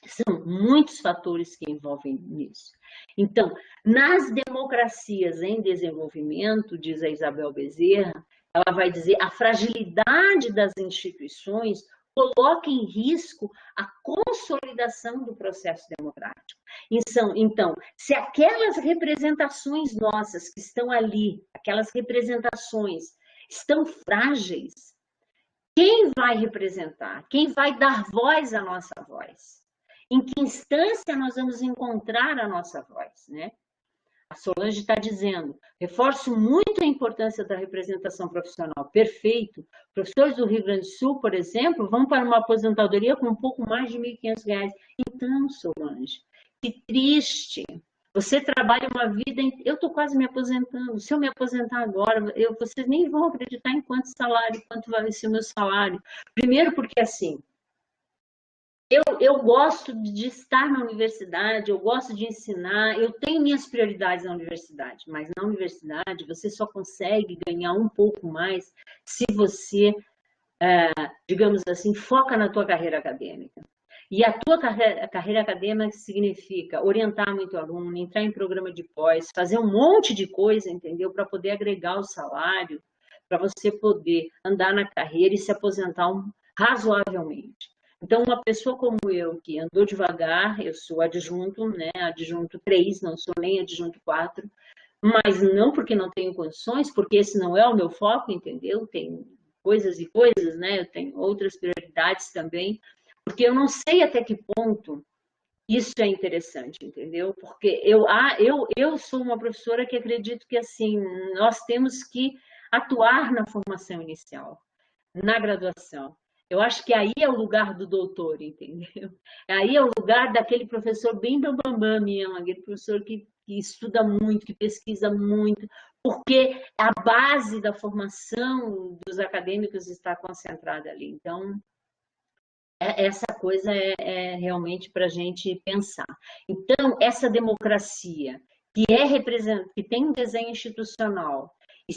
São muitos fatores que envolvem nisso. Então, nas democracias em desenvolvimento, diz a Isabel Bezerra, ela vai dizer a fragilidade das instituições coloca em risco a consolidação do processo democrático. Então, se aquelas representações nossas que estão ali, aquelas representações estão frágeis, quem vai representar? Quem vai dar voz à nossa voz? Em que instância nós vamos encontrar a nossa voz, né? A Solange está dizendo, reforço muito a importância da representação profissional. Perfeito. Professores do Rio Grande do Sul, por exemplo, vão para uma aposentadoria com um pouco mais de R$ 1.500. Então, Solange, que triste. Você trabalha uma vida... Eu estou quase me aposentando. Se eu me aposentar agora, vocês nem vão acreditar em quanto vai ser o meu salário. Primeiro porque, assim, eu gosto de estar na universidade, eu gosto de ensinar, eu tenho minhas prioridades na universidade, mas na universidade você só consegue ganhar um pouco mais se você, digamos assim, foca na tua carreira acadêmica. E a tua carreira acadêmica significa orientar muito aluno, entrar em programa de pós, fazer um monte de coisa, entendeu? Para poder agregar o salário, para você poder andar na carreira e se aposentar razoavelmente. Então, uma pessoa como eu, que andou devagar, eu sou adjunto, né? Adjunto 3, não sou nem adjunto 4, mas não porque não tenho condições, porque esse não é o meu foco, entendeu? Tem coisas e coisas, né? Eu tenho outras prioridades também, porque eu não sei até que ponto isso é interessante, entendeu? Porque eu sou uma professora que acredito que, assim, nós temos que atuar na formação inicial, na graduação. Eu acho que aí é o lugar do doutor, entendeu? Aí é o lugar daquele professor bem bambambam mesmo, aquele professor que estuda muito, que pesquisa muito, porque a base da formação dos acadêmicos está concentrada ali. Então, essa coisa é realmente para a gente pensar. Então, essa democracia que tem um desenho institucional, e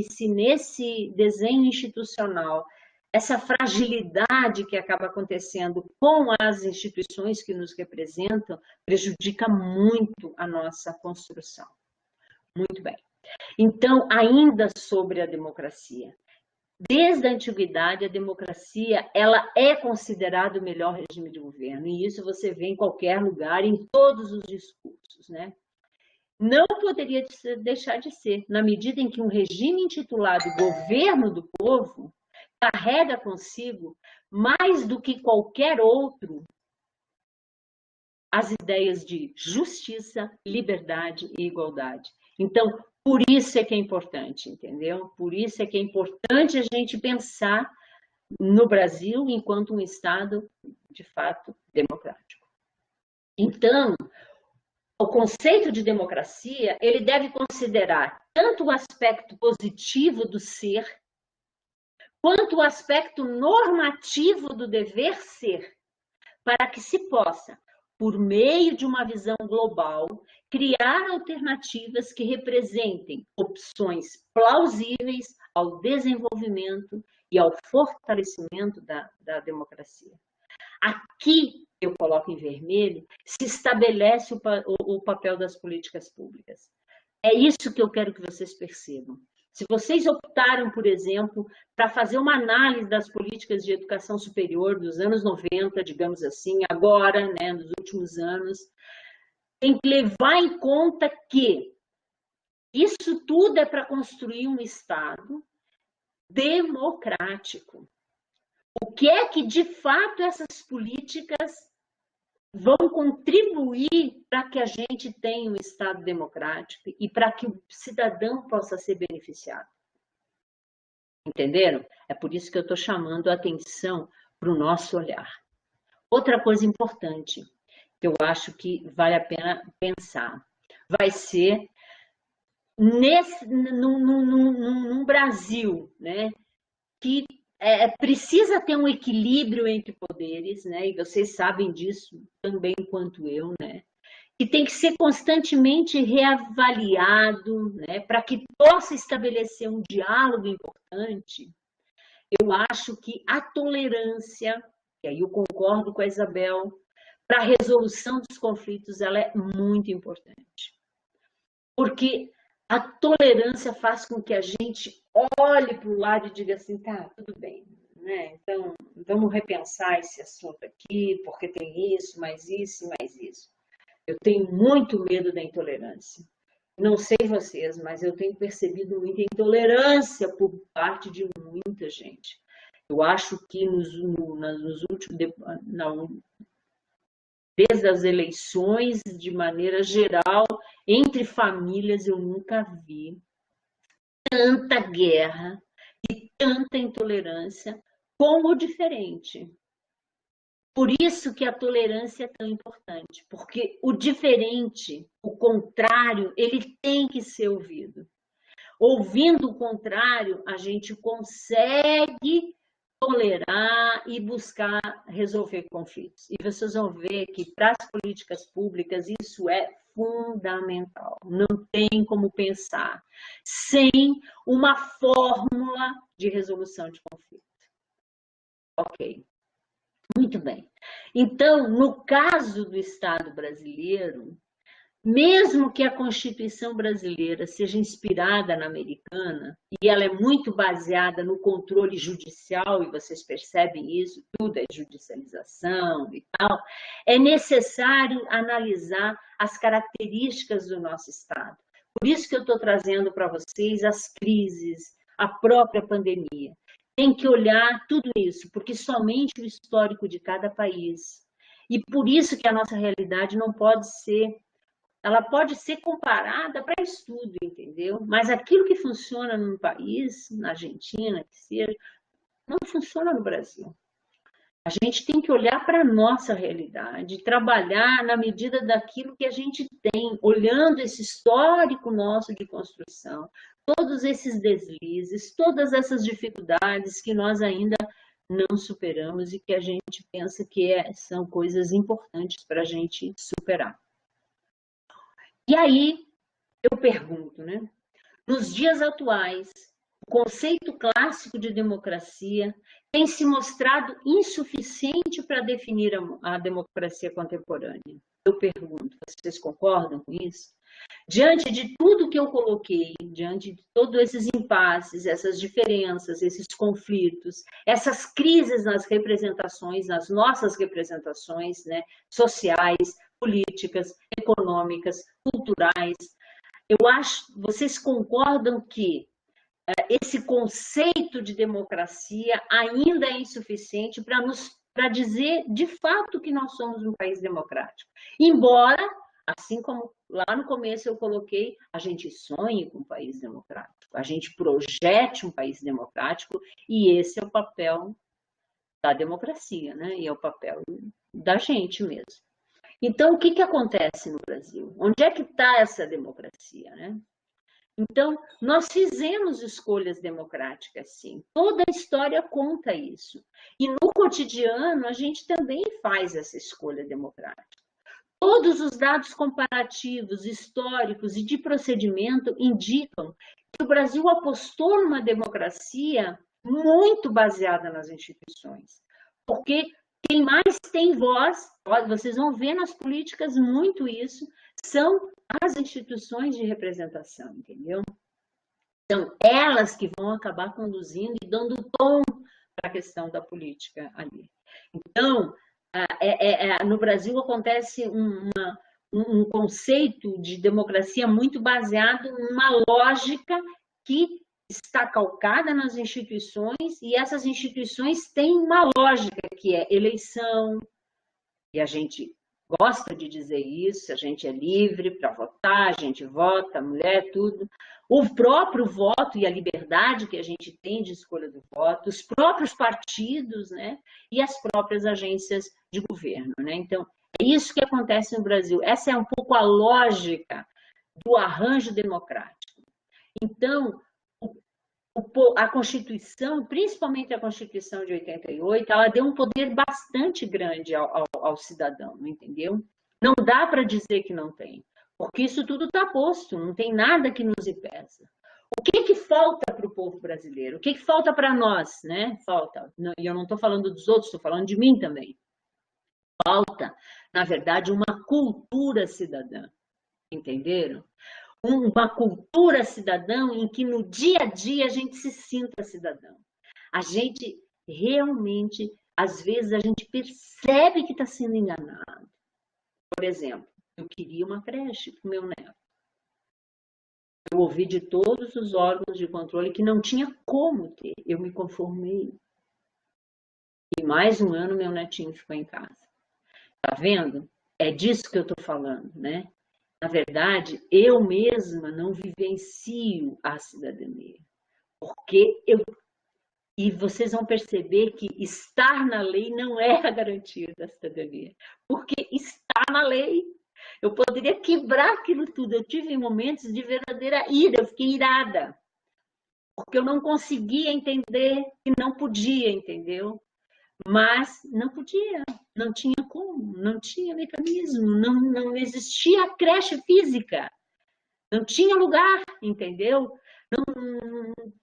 se nesse desenho institucional essa fragilidade que acaba acontecendo com as instituições que nos representam prejudica muito a nossa construção. Muito bem. Então, ainda sobre a democracia. Desde a antiguidade, a democracia ela é considerada o melhor regime de governo. E isso você vê em qualquer lugar, em todos os discursos, né? Não poderia deixar de ser, na medida em que um regime intitulado Governo do Povo carrega consigo, mais do que qualquer outro, as ideias de justiça, liberdade e igualdade. Então, por isso é que é importante, entendeu? Por isso é que é importante a gente pensar no Brasil enquanto um Estado, de fato, democrático. Então, o conceito de democracia, ele deve considerar tanto o aspecto positivo do ser, quanto o aspecto normativo do dever ser, para que se possa, por meio de uma visão global, criar alternativas que representem opções plausíveis ao desenvolvimento e ao fortalecimento da democracia. Aqui, eu coloco em vermelho, se estabelece o papel das políticas públicas. É isso que eu quero que vocês percebam. Se vocês optaram, por exemplo, para fazer uma análise das políticas de educação superior dos anos 90, digamos assim, agora, né, nos últimos anos, tem que levar em conta que isso tudo é para construir um Estado democrático. O que é que, de fato, essas políticas vão contribuir para que a gente tenha um Estado democrático e para que o cidadão possa ser beneficiado. Entenderam? É por isso que eu estou chamando a atenção para o nosso olhar. Outra coisa importante que eu acho que vale a pena pensar vai ser num Brasil, né, que precisa ter um equilíbrio entre poderes, né? E vocês sabem disso também quanto eu, né? E tem que ser constantemente reavaliado, né? Para que possa estabelecer um diálogo importante. Eu acho que a tolerância, e aí eu concordo com a Isabel, para a resolução dos conflitos, ela é muito importante. Porque a tolerância faz com que a gente olhe para o lado e diga assim, tá, tudo bem, né? Então, vamos repensar esse assunto aqui, porque tem isso, mais isso e mais isso. Eu tenho muito medo da intolerância. Não sei vocês, mas eu tenho percebido muita intolerância por parte de muita gente. Eu acho que nos últimos, desde as eleições, de maneira geral, entre famílias, eu nunca vi tanta guerra e tanta intolerância com o diferente. Por isso que a tolerância é tão importante, porque o diferente, o contrário, ele tem que ser ouvido. Ouvindo o contrário, a gente consegue tolerar e buscar resolver conflitos. E vocês vão ver que para as políticas públicas isso é fundamental. Não tem como pensar sem uma fórmula de resolução de conflito. Ok. Muito bem. Então, no caso do Estado brasileiro, mesmo que a Constituição brasileira seja inspirada na americana, e ela é muito baseada no controle judicial, e vocês percebem isso, tudo é judicialização e tal, é necessário analisar as características do nosso Estado. Por isso que eu estou trazendo para vocês as crises, a própria pandemia. Tem que olhar tudo isso, porque somente o histórico de cada país. E por isso que a nossa realidade não pode ser, ela pode ser comparada para estudo, entendeu? Mas aquilo que funciona num país, na Argentina, que seja, não funciona no Brasil. A gente tem que olhar para a nossa realidade, trabalhar na medida daquilo que a gente tem, olhando esse histórico nosso de construção, todos esses deslizes, todas essas dificuldades que nós ainda não superamos e que a gente pensa que são coisas importantes para a gente superar. E aí, eu pergunto, né? Nos dias atuais, o conceito clássico de democracia tem se mostrado insuficiente para definir a democracia contemporânea. Eu pergunto, vocês concordam com isso? Diante de tudo que eu coloquei, diante de todos esses impasses, essas diferenças, esses conflitos, essas crises nas representações, nas nossas representações, né, sociais, políticas, econômicas, culturais, eu acho, vocês concordam que esse conceito de democracia ainda é insuficiente para dizer de fato que nós somos um país democrático. Embora, assim como lá no começo eu coloquei, a gente sonhe com um país democrático, a gente projete um país democrático e esse é o papel da democracia, né? E é o papel da gente mesmo. Então, o que que acontece no Brasil? Onde é que está essa democracia, né? Então, nós fizemos escolhas democráticas, sim. Toda a história conta isso. E no cotidiano, a gente também faz essa escolha democrática. Todos os dados comparativos, históricos e de procedimento indicam que o Brasil apostou numa democracia muito baseada nas instituições. Porque quem mais tem voz, vocês vão ver nas políticas muito isso, são as instituições de representação, entendeu? São elas que vão acabar conduzindo e dando tom para a questão da política ali. Então, no Brasil acontece um conceito de democracia muito baseado numa lógica que está calcada nas instituições, e essas instituições têm uma lógica que é eleição, e a gente gosta de dizer isso, a gente é livre para votar, a gente vota, mulher, tudo. O próprio voto e a liberdade que a gente tem de escolha do voto, os próprios partidos, né? E as próprias agências de governo, né? Então, é isso que acontece no Brasil. Essa é um pouco a lógica do arranjo democrático. Então, a Constituição, principalmente a Constituição de 88, ela deu um poder bastante grande ao cidadão, entendeu? Não dá para dizer que não tem, porque isso tudo está posto, não tem nada que nos impeça. O que que falta para o povo brasileiro? O que que falta para nós, né? Falta, e eu não estou falando dos outros, estou falando de mim também. Falta, na verdade, uma cultura cidadã, entenderam? Uma cultura cidadã em que no dia a dia a gente se sinta cidadão. A gente realmente, às vezes, a gente percebe que está sendo enganado. Por exemplo, eu queria uma creche para o meu neto. Eu ouvi de todos os órgãos de controle que não tinha como ter. Eu me conformei. E mais um ano meu netinho ficou em casa. Tá vendo? É disso que eu estou falando, né? Na verdade, eu mesma não vivencio a cidadania. Porque e vocês vão perceber que estar na lei não é a garantia da cidadania. Porque está na lei. Eu poderia quebrar aquilo tudo. Eu tive momentos de verdadeira ira, eu fiquei irada. Porque eu não conseguia entender que não podia, entendeu? Mas não podia, não tinha como, não tinha mecanismo, não existia creche física, não tinha lugar, entendeu?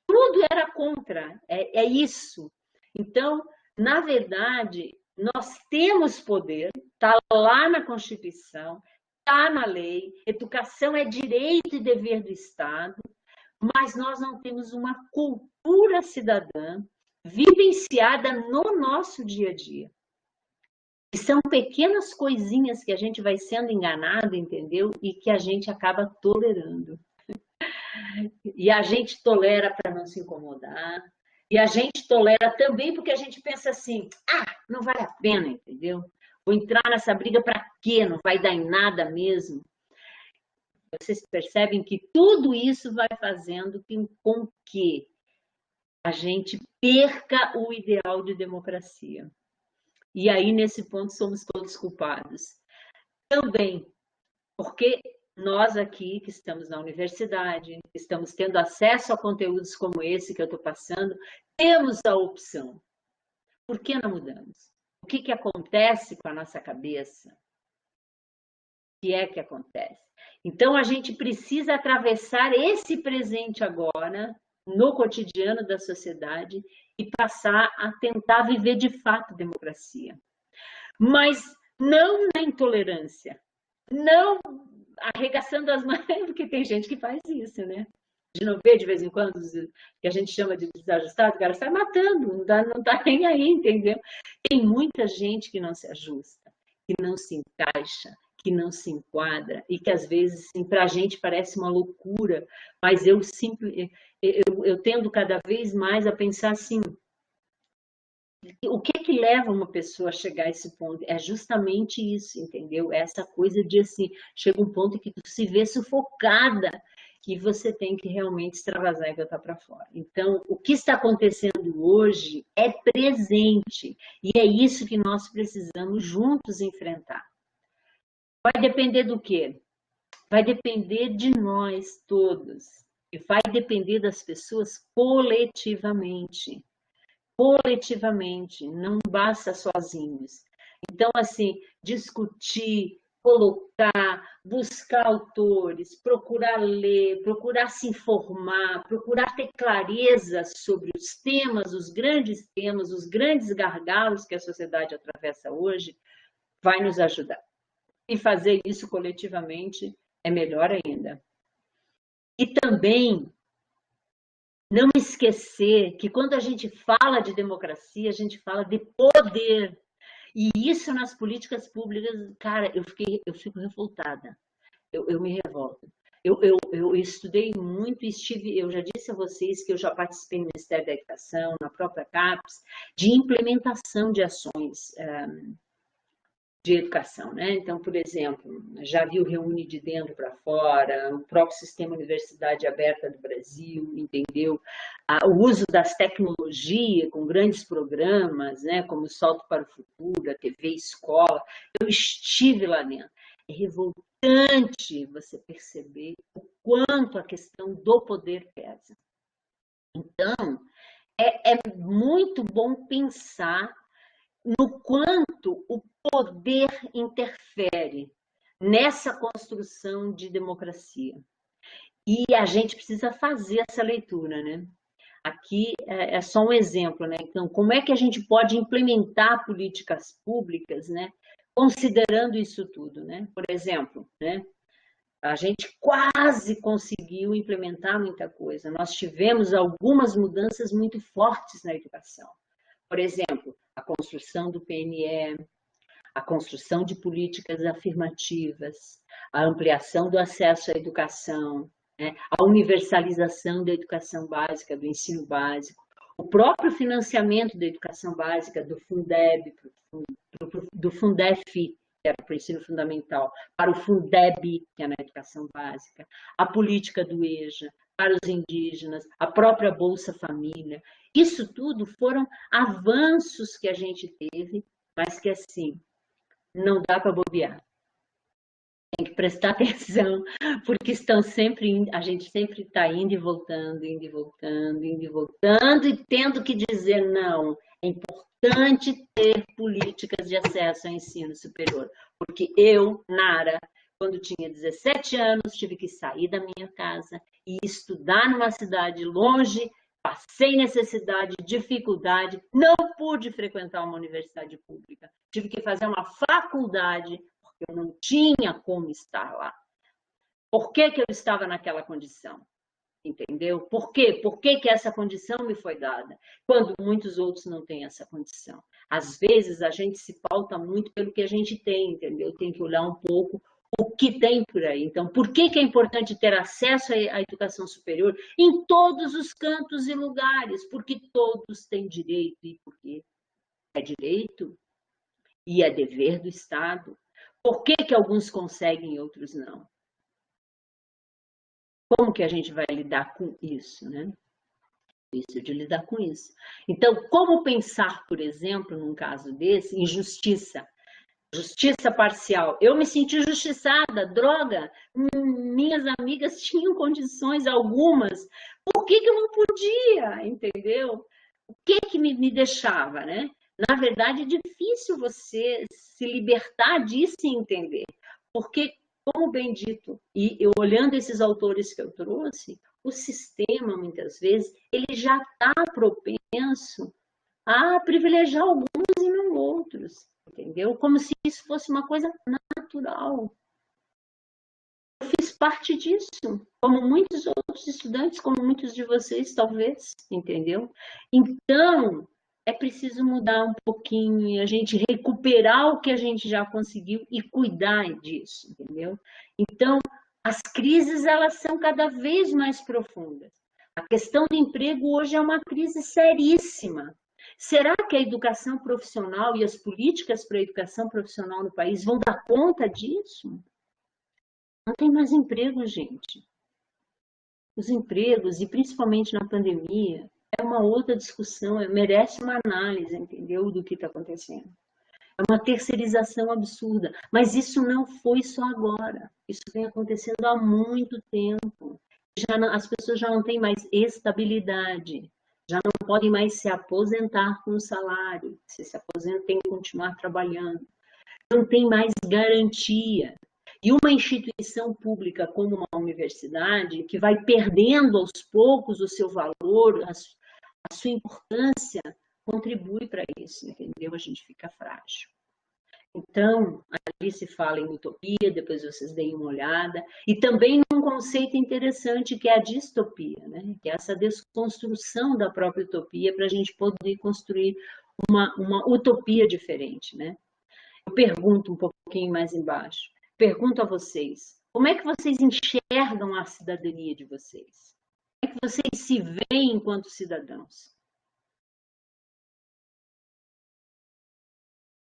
Tudo era contra, é isso. Então, na verdade, nós temos poder, está lá na Constituição, está na lei, educação é direito e dever do Estado, mas nós não temos uma cultura cidadã vivenciada no nosso dia a dia. E são pequenas coisinhas que a gente vai sendo enganado, entendeu? E que a gente acaba tolerando. E a gente tolera para não se incomodar. E a gente tolera também porque a gente pensa assim, não vale a pena, entendeu? Vou entrar nessa briga para quê? Não vai dar em nada mesmo. Vocês percebem que tudo isso vai fazendo com que a gente perca o ideal de democracia. E aí, nesse ponto, somos todos culpados. Também, porque nós aqui, que estamos na universidade, estamos tendo acesso a conteúdos como esse que eu estou passando, temos a opção. Por que não mudamos? O que acontece com a nossa cabeça? O que é que acontece? Então, a gente precisa atravessar esse presente agora, no cotidiano da sociedade, e passar a tentar viver de fato democracia. Mas não na intolerância, não arregaçando as mãos, porque tem gente que faz isso, né? De não ver de vez em quando, que a gente chama de desajustado, o cara sai matando, não tá nem aí, entendeu? Tem muita gente que não se ajusta, que não se encaixa, que não se enquadra, e que às vezes, assim, para a gente parece uma loucura, mas eu tendo cada vez mais a pensar assim, o que leva uma pessoa a chegar a esse ponto? É justamente isso, entendeu? Essa coisa de assim, chega um ponto que tu se vê sufocada e você tem que realmente extravasar e botar para fora. Então, o que está acontecendo hoje é presente e é isso que nós precisamos juntos enfrentar. Vai depender do quê? Vai depender de nós todos. E vai depender das pessoas coletivamente. Coletivamente, não basta sozinhos. Então, assim, discutir, colocar, buscar autores, procurar ler, procurar se informar, procurar ter clareza sobre temas, os grandes gargalos que a sociedade atravessa hoje, vai nos ajudar. E fazer isso coletivamente é melhor ainda. E também não esquecer que quando a gente fala de democracia, a gente fala de poder. E isso nas políticas públicas, cara, eu fico revoltada. Eu me revolto. Eu estudei muito, eu já disse a vocês que eu já participei no Ministério da Educação, na própria CAPES, de implementação de ações de educação, né? Então, por exemplo, já vi o Reúne de dentro para fora, o próprio Sistema Universidade Aberta do Brasil, entendeu? O uso das tecnologias com grandes programas, né? Como o Salto para o Futuro, a TV Escola. Eu estive lá dentro. É revoltante você perceber o quanto a questão do poder pesa. Então, é muito bom pensar no quanto o poder interfere nessa construção de democracia. E a gente precisa fazer essa leitura, né? Aqui é só um exemplo, né? Então, como é que a gente pode implementar políticas públicas, né? Considerando isso tudo, né? Por exemplo, né? A gente quase conseguiu implementar muita coisa. Nós tivemos algumas mudanças muito fortes na educação. Por exemplo, a construção do PNE, a construção de políticas afirmativas, a ampliação do acesso à educação, né? A universalização da educação básica, do ensino básico, o próprio financiamento da educação básica, do Fundeb, do Fundef, que era para o ensino fundamental, para o Fundeb, que é na educação básica, a política do EJA, para os indígenas, a própria Bolsa Família. Isso tudo foram avanços que a gente teve, mas que, assim, não dá para bobear. Tem que prestar atenção, porque estão sempre, a gente sempre está indo e voltando, indo e voltando, indo e voltando, e tendo que dizer não. É importante ter políticas de acesso ao ensino superior, porque eu, Nara, quando tinha 17 anos, tive que sair da minha casa e estudar numa cidade longe, passei necessidade, dificuldade, não pude frequentar uma universidade pública, tive que fazer uma faculdade, porque eu não tinha como estar lá. Por que eu estava naquela condição? Entendeu? Por quê? Por que essa condição me foi dada? Quando muitos outros não têm essa condição. Às vezes a gente se pauta muito pelo que a gente tem, entendeu? Tem que olhar um pouco o que tem por aí. Então, por que é importante ter acesso à educação superior em todos os cantos e lugares? Porque todos têm direito, e porque é direito e é dever do Estado. Por que alguns conseguem e outros não? Como que a gente vai lidar com isso, né? Isso, de lidar com isso. Então, como pensar, por exemplo, num caso desse, em justiça? Justiça parcial. Eu me senti injustiçada, droga. Minhas amigas tinham condições algumas. Por que eu não podia, entendeu? O que me deixava, né? Na verdade, é difícil você se libertar disso e entender. Porque, como bem dito, e eu olhando esses autores que eu trouxe, o sistema, muitas vezes, ele já está propenso a privilegiar alguns e não outros, entendeu? Como se isso fosse uma coisa natural. Eu fiz parte disso, como muitos outros estudantes, como muitos de vocês, talvez, entendeu? Então, é preciso mudar um pouquinho e a gente recuperar o que a gente já conseguiu e cuidar disso, entendeu? Então, as crises, elas são cada vez mais profundas. A questão do emprego hoje é uma crise seríssima. Será que a educação profissional e as políticas para a educação profissional no país vão dar conta disso? Não tem mais emprego, gente. Os empregos, e principalmente na pandemia, é uma outra discussão, merece uma análise, entendeu, do que está acontecendo. É uma terceirização absurda. Mas isso não foi só agora. Isso vem acontecendo há muito tempo. As pessoas já não têm mais estabilidade. Já não podem mais se aposentar com o salário. Se aposentam, tem que continuar trabalhando. Não tem mais garantia. E uma instituição pública como uma universidade, que vai perdendo aos poucos o seu valor, a sua importância, contribui para isso, entendeu? A gente fica frágil. Então, ali se fala em utopia, depois vocês deem uma olhada, e também num conceito interessante que é a distopia, né? Que é essa desconstrução da própria utopia para a gente poder construir uma utopia diferente, né? Eu pergunto um pouquinho mais embaixo, pergunto a vocês, como é que vocês enxergam a cidadania de vocês? Como é que vocês se veem enquanto cidadãos?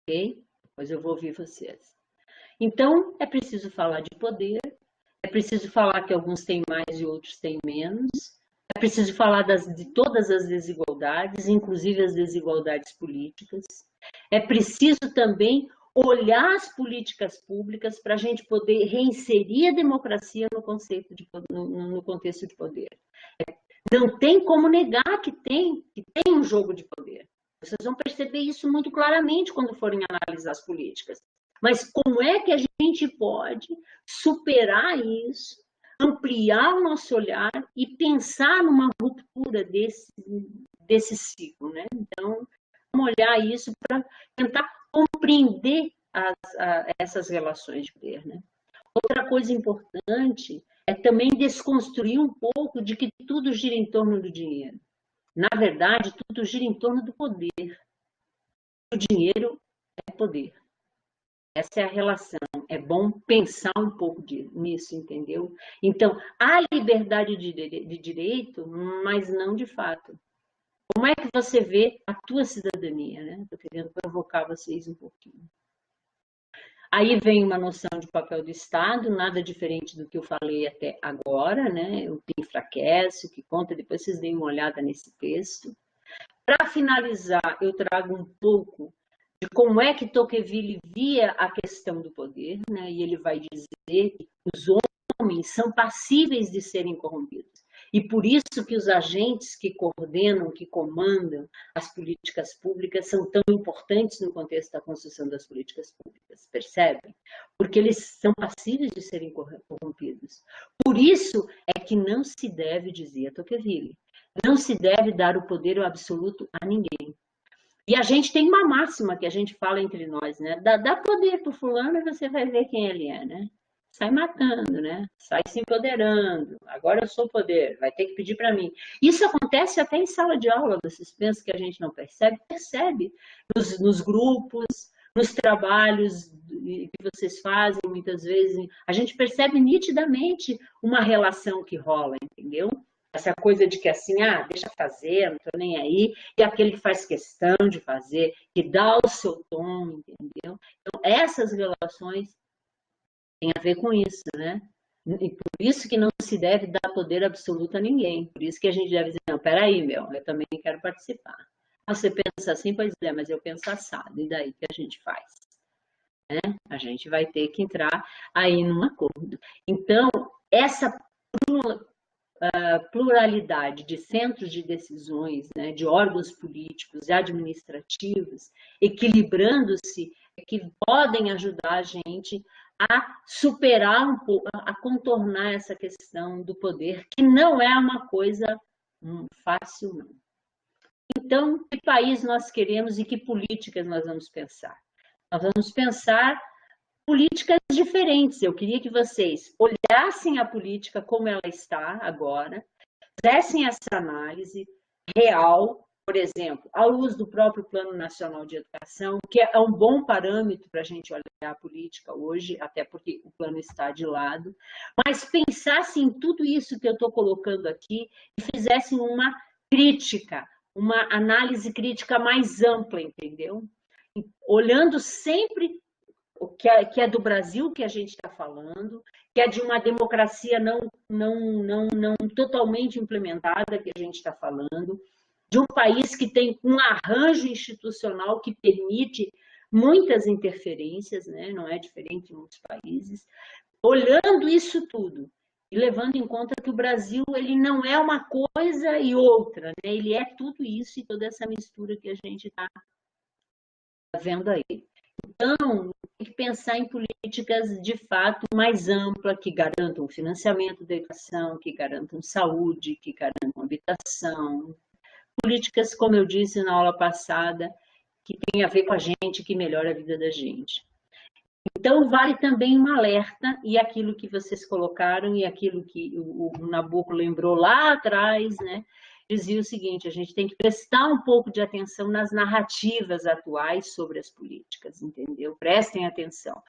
Ok? Pois eu vou ouvir vocês. Então, é preciso falar de poder, é preciso falar que alguns têm mais e outros têm menos, é preciso falar de todas as desigualdades, inclusive as desigualdades políticas, é preciso também olhar as políticas públicas para a gente poder reinserir a democracia no contexto de poder. Não tem como negar que tem um jogo de poder. Vocês vão perceber isso muito claramente quando forem analisar as políticas. Mas como é que a gente pode superar isso, ampliar o nosso olhar e pensar numa ruptura desse ciclo, né? Então, vamos olhar isso para tentar compreender essas relações de poder, né? Outra coisa importante é também desconstruir um pouco de que tudo gira em torno do dinheiro. Na verdade, tudo gira em torno do poder. O dinheiro é poder. Essa é a relação. É bom pensar um pouco nisso, entendeu? Então, há liberdade de direito, mas não de fato. Como é que você vê a tua cidadania, né? Estou querendo provocar vocês um pouquinho. Aí vem uma noção de papel do Estado, nada diferente do que eu falei até agora, né? O que enfraquece, o que conta, depois vocês deem uma olhada nesse texto. Para finalizar, eu trago um pouco de como é que Tocqueville via a questão do poder, né? E ele vai dizer que os homens são passíveis de serem corrompidos. E por isso que os agentes que coordenam, que comandam as políticas públicas são tão importantes no contexto da construção das políticas públicas, percebem? Porque eles são passíveis de serem corrompidos. Por isso é que não se deve, dizia Tocqueville, não se deve dar o poder absoluto a ninguém. E a gente tem uma máxima que a gente fala entre nós, né? Dá poder pro fulano e você vai ver quem ele é, né? Sai matando, né? Sai se empoderando. Agora eu sou o poder, vai ter que pedir para mim. Isso acontece até em sala de aula, vocês pensam que a gente não percebe? Percebe. Nos grupos, nos trabalhos que vocês fazem, muitas vezes, a gente percebe nitidamente uma relação que rola, entendeu? Essa coisa de que assim, deixa fazer, não tô nem aí, e aquele que faz questão de fazer, que dá o seu tom, entendeu? Então, essas relações têm a ver com isso, né? E por isso que não se deve dar poder absoluto a ninguém. Por isso que a gente deve dizer, não, peraí, eu também quero participar. Você pensa assim, pois é, mas eu penso assado, e daí que a gente faz? Né? A gente vai ter que entrar aí num acordo. Então, essa pluralidade de centros de decisões, né, de órgãos políticos e administrativos, equilibrando-se, que podem ajudar a gente a superar um pouco, a contornar essa questão do poder, que não é uma coisa fácil, não. Então, que país nós queremos e que políticas nós vamos pensar? Nós vamos pensar políticas diferentes. Eu queria que vocês olhassem a política como ela está agora, fizessem essa análise real, por exemplo, à luz do próprio Plano Nacional de Educação, que é um bom parâmetro para a gente olhar a política hoje, até porque o plano está de lado, mas pensassem em tudo isso que eu estou colocando aqui e fizessem uma crítica, uma análise crítica mais ampla, entendeu? Olhando sempre o que é do Brasil que a gente está falando, que é de uma democracia não totalmente implementada que a gente está falando, de um país que tem um arranjo institucional que permite muitas interferências, né? Não é diferente em outros países. Olhando isso tudo e levando em conta que o Brasil ele não é uma coisa e outra, né? Ele é tudo isso e toda essa mistura que a gente está vendo aí. Então, tem que pensar em políticas de fato mais amplas, que garantam financiamento da educação, que garantam saúde, que garantam habitação. Políticas, como eu disse na aula passada, que tem a ver com a gente, que melhora a vida da gente. Então, vale também um alerta, e aquilo que vocês colocaram, e aquilo que o Nabucco lembrou lá atrás, né? Dizia o seguinte: a gente tem que prestar um pouco de atenção nas narrativas atuais sobre as políticas, entendeu? Prestem atenção.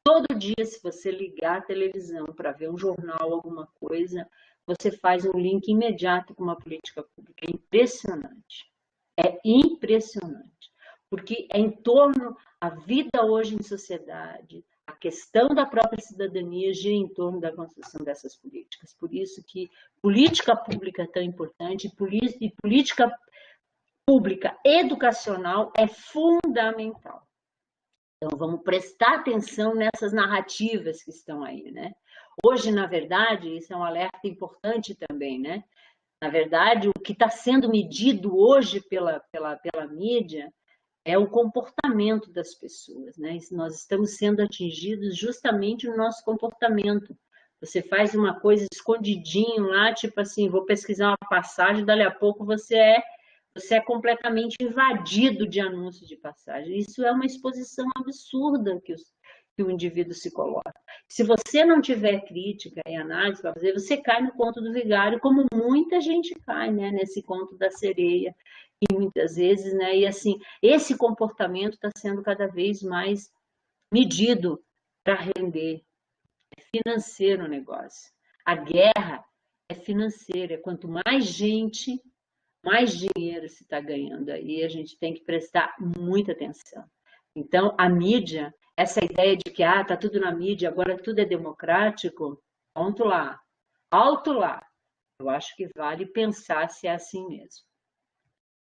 Todo dia, se você ligar a televisão para ver um jornal, alguma coisa, você faz um link imediato com uma política pública. É impressionante. É impressionante. Porque é em torno a vida hoje em sociedade, a questão da própria cidadania gira em torno da construção dessas políticas. Por isso que política pública é tão importante e política pública educacional é fundamental. Então, vamos prestar atenção nessas narrativas que estão aí, né? Hoje, na verdade, isso é um alerta importante também, né? Na verdade, o que está sendo medido hoje pela mídia é o comportamento das pessoas, né? Nós estamos sendo atingidos justamente no nosso comportamento. Você faz uma coisa escondidinho lá, tipo assim, vou pesquisar uma passagem, dali a pouco você é completamente invadido de anúncios de passagem. Isso é uma exposição absurda que o indivíduo se coloca. Se você não tiver crítica e análise para fazer, você cai no conto do vigário, como muita gente cai, né? Nesse conto da sereia, e muitas vezes, né? E assim, esse comportamento está sendo cada vez mais medido para render. É financeiro o negócio. A guerra é financeira. Quanto mais gente, mais dinheiro se está ganhando aí. A gente tem que prestar muita atenção. Então, a mídia, essa ideia de que tá tudo na mídia, agora tudo é democrático, ponto lá, alto lá. Eu acho que vale pensar se é assim mesmo.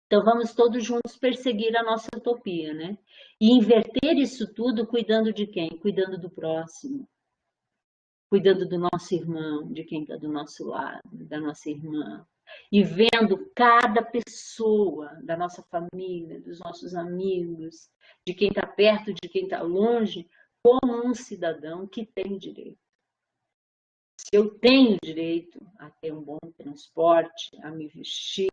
Então, vamos todos juntos perseguir a nossa utopia, né? E inverter isso tudo cuidando de quem? Cuidando do próximo, cuidando do nosso irmão, de quem está do nosso lado, da nossa irmã. E vendo cada pessoa da nossa família, dos nossos amigos, de quem está perto, de quem está longe, como um cidadão que tem direito. Se eu tenho direito a ter um bom transporte, a me vestir,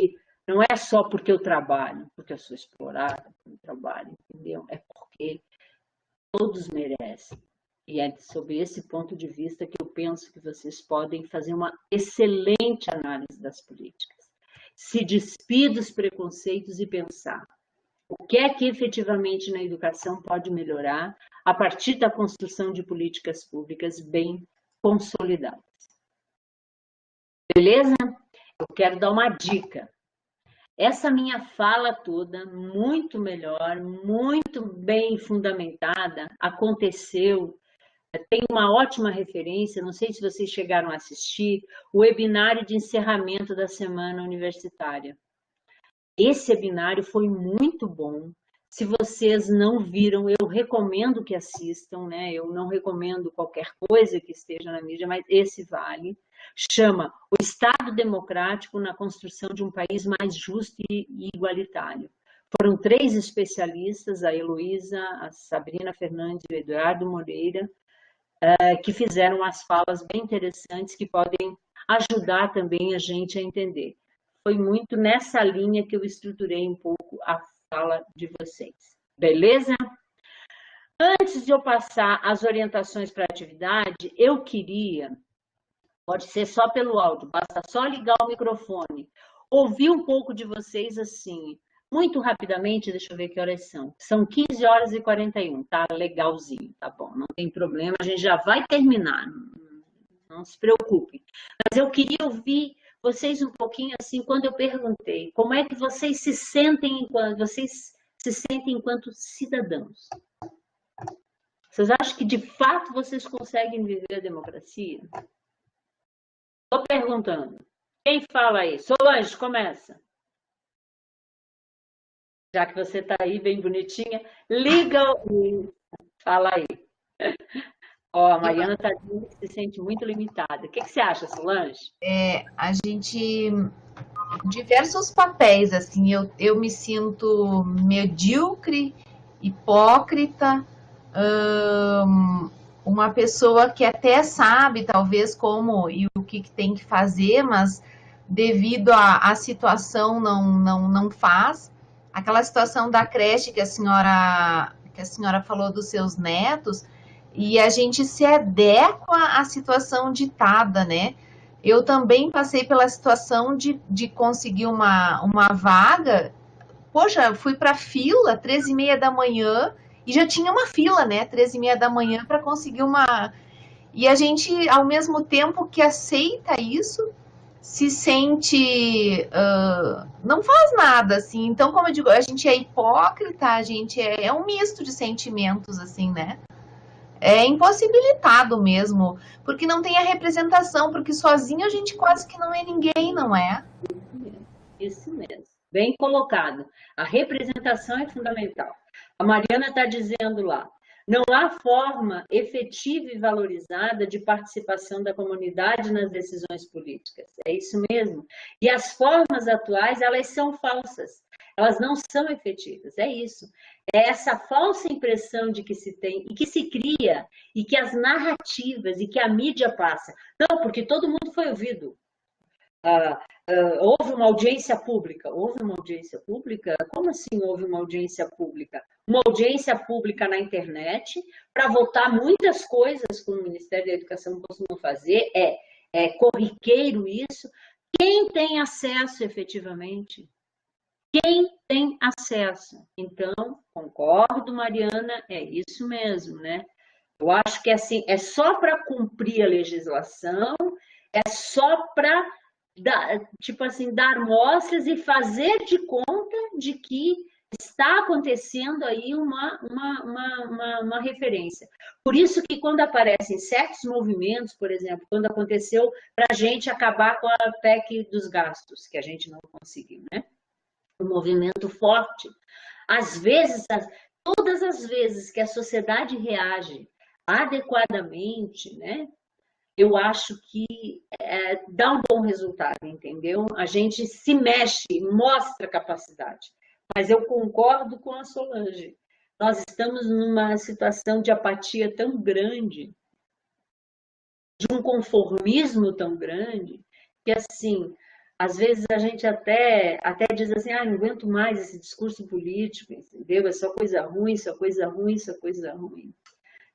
não é só porque eu trabalho, porque eu sou explorada pelo trabalho, entendeu? É porque todos merecem. E é sob esse ponto de vista que eu penso que vocês podem fazer uma excelente análise das políticas. Se despir dos preconceitos e pensar o que é que efetivamente na educação pode melhorar a partir da construção de políticas públicas bem consolidadas. Beleza? Eu quero dar uma dica. Essa minha fala toda, muito melhor, muito bem fundamentada, aconteceu. Tem uma ótima referência, não sei se vocês chegaram a assistir, o webinário de encerramento da Semana Universitária. Esse webinário foi muito bom. Se vocês não viram, eu recomendo que assistam, né? Eu não recomendo qualquer coisa que esteja na mídia, mas esse vale. Chama O Estado Democrático na Construção de um País Mais Justo e Igualitário. Foram 3 especialistas, a Heloísa, a Sabrina Fernandes e o Eduardo Moreira, que fizeram umas falas bem interessantes que podem ajudar também a gente a entender. Foi muito nessa linha que eu estruturei um pouco a fala de vocês. Beleza? Antes de eu passar as orientações para a atividade, eu queria, pode ser só pelo áudio, basta só ligar o microfone, ouvir um pouco de vocês assim, muito rapidamente, deixa eu ver que horas são. São 15 horas e 41, tá legalzinho, tá bom, não tem problema, a gente já vai terminar, não se preocupem. Mas eu queria ouvir vocês um pouquinho assim, quando eu perguntei, como é que vocês se sentem enquanto cidadãos? Vocês acham que de fato vocês conseguem viver a democracia? Estou perguntando. Quem fala aí? Solange, começa. Já que você está aí bem bonitinha, liga o... Fala aí. Ó, a
Eu,
Mariana está dizendo que se sente muito limitada. O que você acha, Solange?
a gente, diversos papéis, assim, eu me sinto medíocre, hipócrita, uma pessoa que até sabe, talvez, como e o que tem que fazer, mas devido à situação não faz. Aquela situação da creche que a senhora falou dos seus netos, e a gente se adequa à situação ditada, né? Eu também passei pela situação de conseguir uma vaga. Poxa, fui para fila 13h30 da manhã e já tinha uma fila, né? 13h30 da manhã para conseguir uma. E a gente, ao mesmo tempo que aceita isso, se sente. Não faz nada, assim. Então, como eu digo, a gente é hipócrita, a gente é um misto de sentimentos, assim, né? É impossibilitado mesmo, porque não tem a representação, porque sozinho a gente quase que não é ninguém, não é?
Isso mesmo. Bem colocado. A representação é fundamental. A Mariana está dizendo lá, não há forma efetiva e valorizada de participação da comunidade nas decisões políticas. É isso mesmo. E as formas atuais, elas são falsas. Elas não são efetivas. É isso. É essa falsa impressão de que se tem e que se cria e que as narrativas e que a mídia passa. Não, porque todo mundo foi ouvido. Houve uma audiência pública. Houve uma audiência pública? Como assim houve uma audiência pública? Uma audiência pública na internet para votar muitas coisas que o Ministério da Educação costuma fazer. É corriqueiro isso. Quem tem acesso efetivamente? Quem tem acesso? Então, concordo, Mariana, é isso mesmo, né? Eu acho que assim, é só para cumprir a legislação, é só para tipo assim, dar mostras e fazer de conta de que está acontecendo aí uma referência. Por isso que quando aparecem certos movimentos, por exemplo, quando aconteceu para a gente acabar com a PEC dos gastos, que a gente não conseguiu, né? Um movimento forte. Às vezes, todas as vezes que a sociedade reage adequadamente, né? Eu acho que dá um bom resultado, entendeu? A gente se mexe, mostra capacidade. Mas eu concordo com a Solange. Nós estamos numa situação de apatia tão grande, de um conformismo tão grande, que assim, às vezes a gente até diz assim, não aguento mais esse discurso político, entendeu? É só coisa ruim, só coisa ruim, só coisa ruim.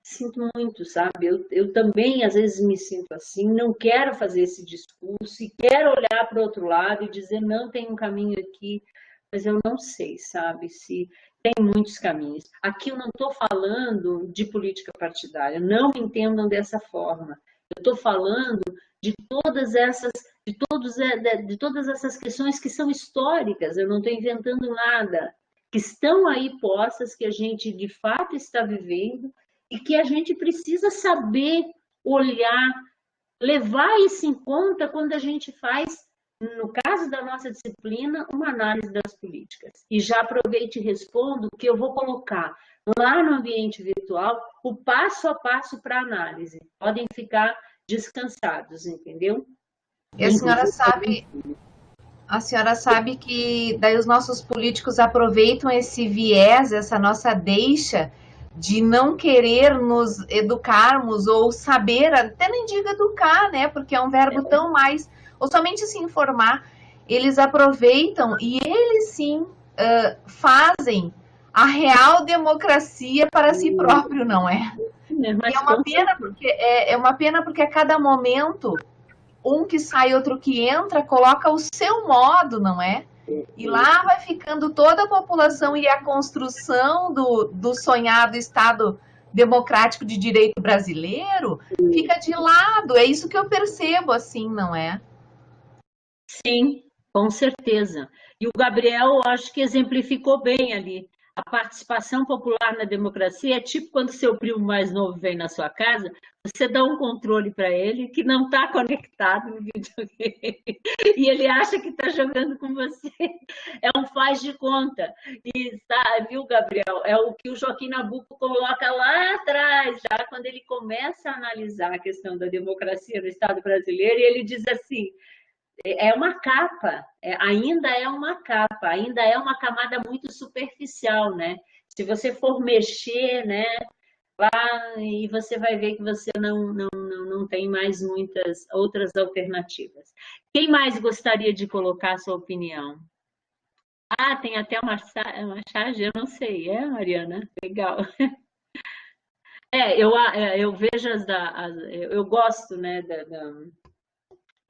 Sinto muito, sabe? Eu também, às vezes, me sinto assim, não quero fazer esse discurso e quero olhar para o outro lado e dizer, não, tem um caminho aqui, mas eu não sei, sabe, se tem muitos caminhos. Aqui eu não estou falando de política partidária, não me entendam dessa forma. Eu estou falando de todas essas, de todas essas questões que são históricas, eu não estou inventando nada, que estão aí postas, que a gente de fato está vivendo, e que a gente precisa saber olhar, levar isso em conta quando a gente faz, no caso da nossa disciplina, uma análise das políticas. E já aproveito e respondo que eu vou colocar lá no ambiente virtual o passo a passo para análise. Podem ficar descansados, entendeu?
E
Inclusive,
a senhora sabe que daí os nossos políticos aproveitam esse viés, essa nossa deixa de não querer nos educarmos ou saber, até nem digo educar, né? Porque é um verbo tão mais, ou somente se informar. Eles aproveitam e eles sim fazem a real democracia para si próprio, não é? E
mas com
é uma pena porque a cada momento um que sai, outro que entra, coloca o seu modo, não é? E lá vai ficando toda a população e a construção do sonhado Estado democrático de direito brasileiro fica de lado. É isso que eu percebo, assim, não é?
sim, com certeza. E o Gabriel, acho que exemplificou bem ali. a participação popular na democracia é tipo quando seu primo mais novo vem na sua casa, você dá um controle para ele que não está conectado no videogame e ele acha que está jogando com você. É um faz de conta. E sabe, viu, Gabriel? É o que o Joaquim Nabuco coloca lá atrás, já quando ele começa a analisar a questão da democracia no Estado brasileiro, e ele diz assim: é uma capa, ainda é uma capa, ainda é uma camada muito superficial, né? Se você for mexer, né, lá, e você vai ver que você não tem mais muitas outras alternativas. Quem mais gostaria de colocar a sua opinião? Ah, tem até uma charge, eu não sei, Mariana? Legal. Eu vejo eu gosto, né,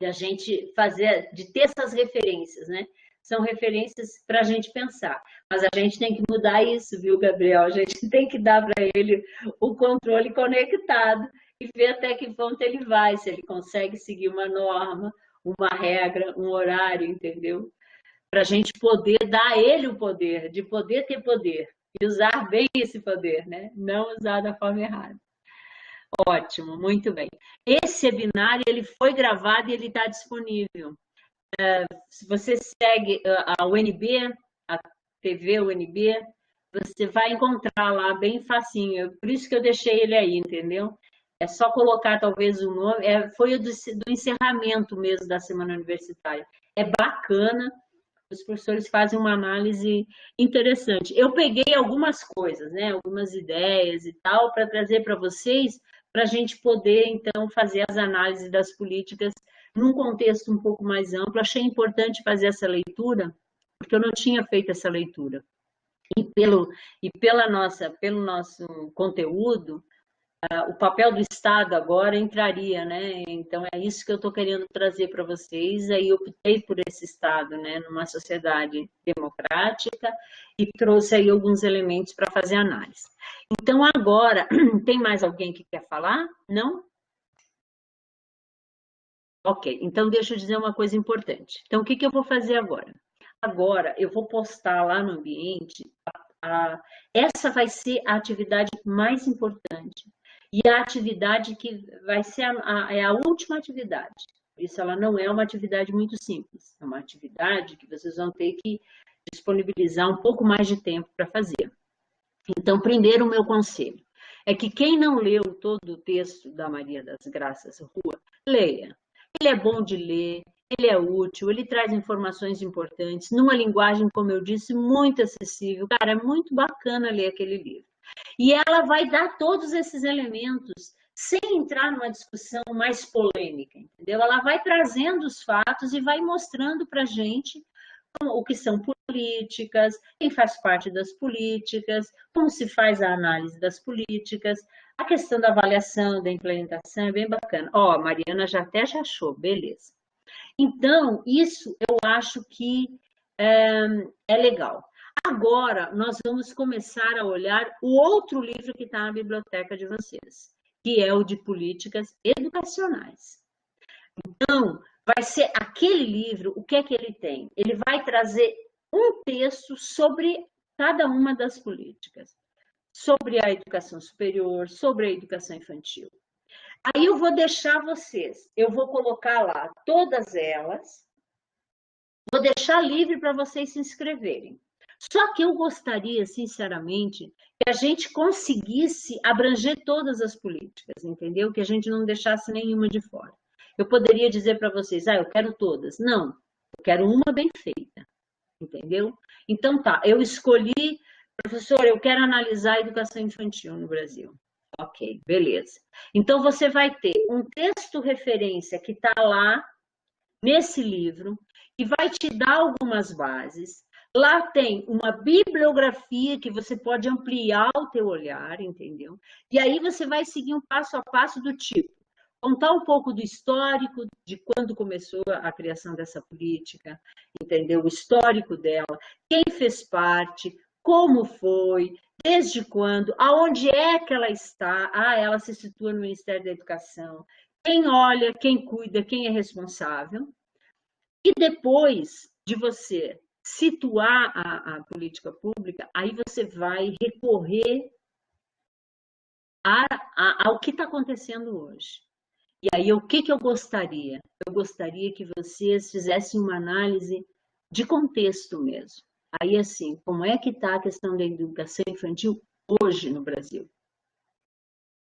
de a gente fazer, de ter essas referências, né? São referências para a gente pensar. Mas a gente tem que mudar isso, viu, Gabriel? A gente tem que dar para ele o controle conectado e ver até que ponto ele vai, se ele consegue seguir uma norma, uma regra, um horário, entendeu? Para a gente poder dar a ele o poder, de poder ter poder, e usar bem esse poder, né? Não usar da forma errada. Ótimo, muito bem. Esse webinar, ele foi gravado e ele está disponível. Se você segue a UNB, a TV UNB, você vai encontrar lá bem facinho. Por isso que eu deixei ele aí, entendeu? É só colocar talvez o nome. Foi o do encerramento mesmo da Semana Universitária. É bacana, os professores fazem uma análise interessante. Eu peguei algumas coisas, né? Algumas ideias e tal, para trazer para vocês, para a gente poder, então, fazer as análises das políticas num contexto um pouco mais amplo. Achei importante fazer essa leitura, porque eu não tinha feito essa leitura. Pelo nosso conteúdo, o papel do Estado agora entraria, né? Então, é isso que eu estou querendo trazer para vocês. Aí eu optei por esse Estado, né? Numa sociedade democrática, e trouxe aí alguns elementos para fazer análise. Então, agora, tem mais alguém que quer falar? Não? Ok, então deixa eu dizer uma coisa importante. Então, o que eu vou fazer agora? Agora, eu vou postar lá no ambiente, essa vai ser a atividade mais importante. E a atividade que vai ser a última atividade. Por isso, ela não é uma atividade muito simples. É uma atividade que vocês vão ter que disponibilizar um pouco mais de tempo para fazer. Então, primeiro, o meu conselho é que quem não leu todo o texto da Maria das Graças Rua, leia. Ele é bom de ler, ele é útil, ele traz informações importantes, numa linguagem, como eu disse, muito acessível. Cara, é muito bacana ler aquele livro. E ela vai dar todos esses elementos sem entrar numa discussão mais polêmica, entendeu? Ela vai trazendo os fatos e vai mostrando para a gente o que são políticas, quem faz parte das políticas, como se faz a análise das políticas, a questão da avaliação, da implementação, é bem bacana. Ó, a Mariana até já achou, beleza. Então, isso eu acho que é legal. Agora, nós vamos começar a olhar o outro livro que está na biblioteca de vocês, que é o de políticas educacionais. Então, vai ser aquele livro, o que é que ele tem? Ele vai trazer um texto sobre cada uma das políticas, sobre a educação superior, sobre a educação infantil. Aí eu vou deixar vocês, eu vou colocar lá todas elas, vou deixar livre para vocês se inscreverem. Só que eu gostaria, sinceramente, que a gente conseguisse abranger todas as políticas, entendeu? Que a gente não deixasse nenhuma de fora. Eu poderia dizer para vocês, eu quero todas. Não, eu quero uma bem feita, entendeu? Então tá, eu escolhi, professor, eu quero analisar a educação infantil no Brasil. Ok, beleza. Então você vai ter um texto referência que está lá nesse livro e vai te dar algumas bases. Lá tem uma bibliografia que você pode ampliar o teu olhar, entendeu? E aí você vai seguir um passo a passo do tipo, contar um pouco do histórico, de quando começou a criação dessa política, entendeu? O histórico dela, quem fez parte, como foi, desde quando, aonde é que ela está. Ela se situa no Ministério da Educação. Quem olha, quem cuida, quem é responsável. E depois de você situar a política pública, aí você vai recorrer ao que está acontecendo hoje. E aí, o que eu gostaria? Eu gostaria que vocês fizessem uma análise de contexto mesmo. Aí, assim, como é que está a questão da educação infantil hoje no Brasil?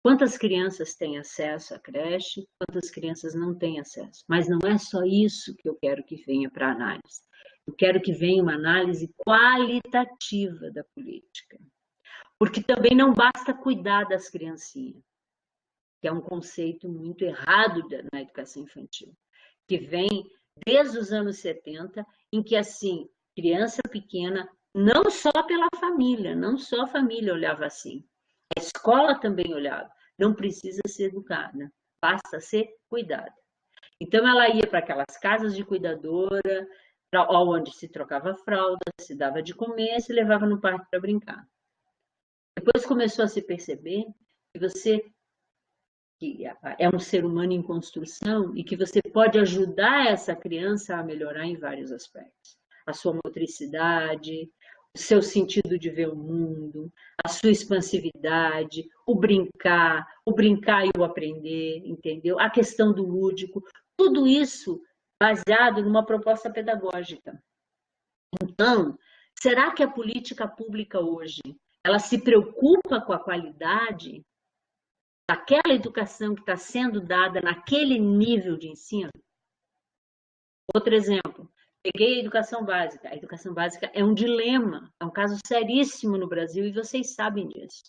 Quantas crianças têm acesso à creche? Quantas crianças não têm acesso? Mas não é só isso que eu quero que venha para análise. Eu quero que venha uma análise qualitativa da política. Porque também não basta cuidar das criancinhas, que é um conceito muito errado na educação infantil, que vem desde os anos 70, em que, assim, criança pequena, não só pela família, não só a família olhava assim, a escola também olhava, não precisa ser educada, basta ser cuidada. Então, ela ia para aquelas casas de cuidadora, onde se trocava fralda, se dava de comer, se levava no parque para brincar. Depois começou a se perceber que você que é um ser humano em construção e que você pode ajudar essa criança a melhorar em vários aspectos. A sua motricidade, o seu sentido de ver o mundo, a sua expansividade, o brincar e o aprender, entendeu? A questão do lúdico, tudo isso baseado numa proposta pedagógica. Então, será que a política pública hoje, ela se preocupa com a qualidade daquela educação que está sendo dada naquele nível de ensino? Outro exemplo, peguei a educação básica. A educação básica é um dilema, é um caso seríssimo no Brasil e vocês sabem disso.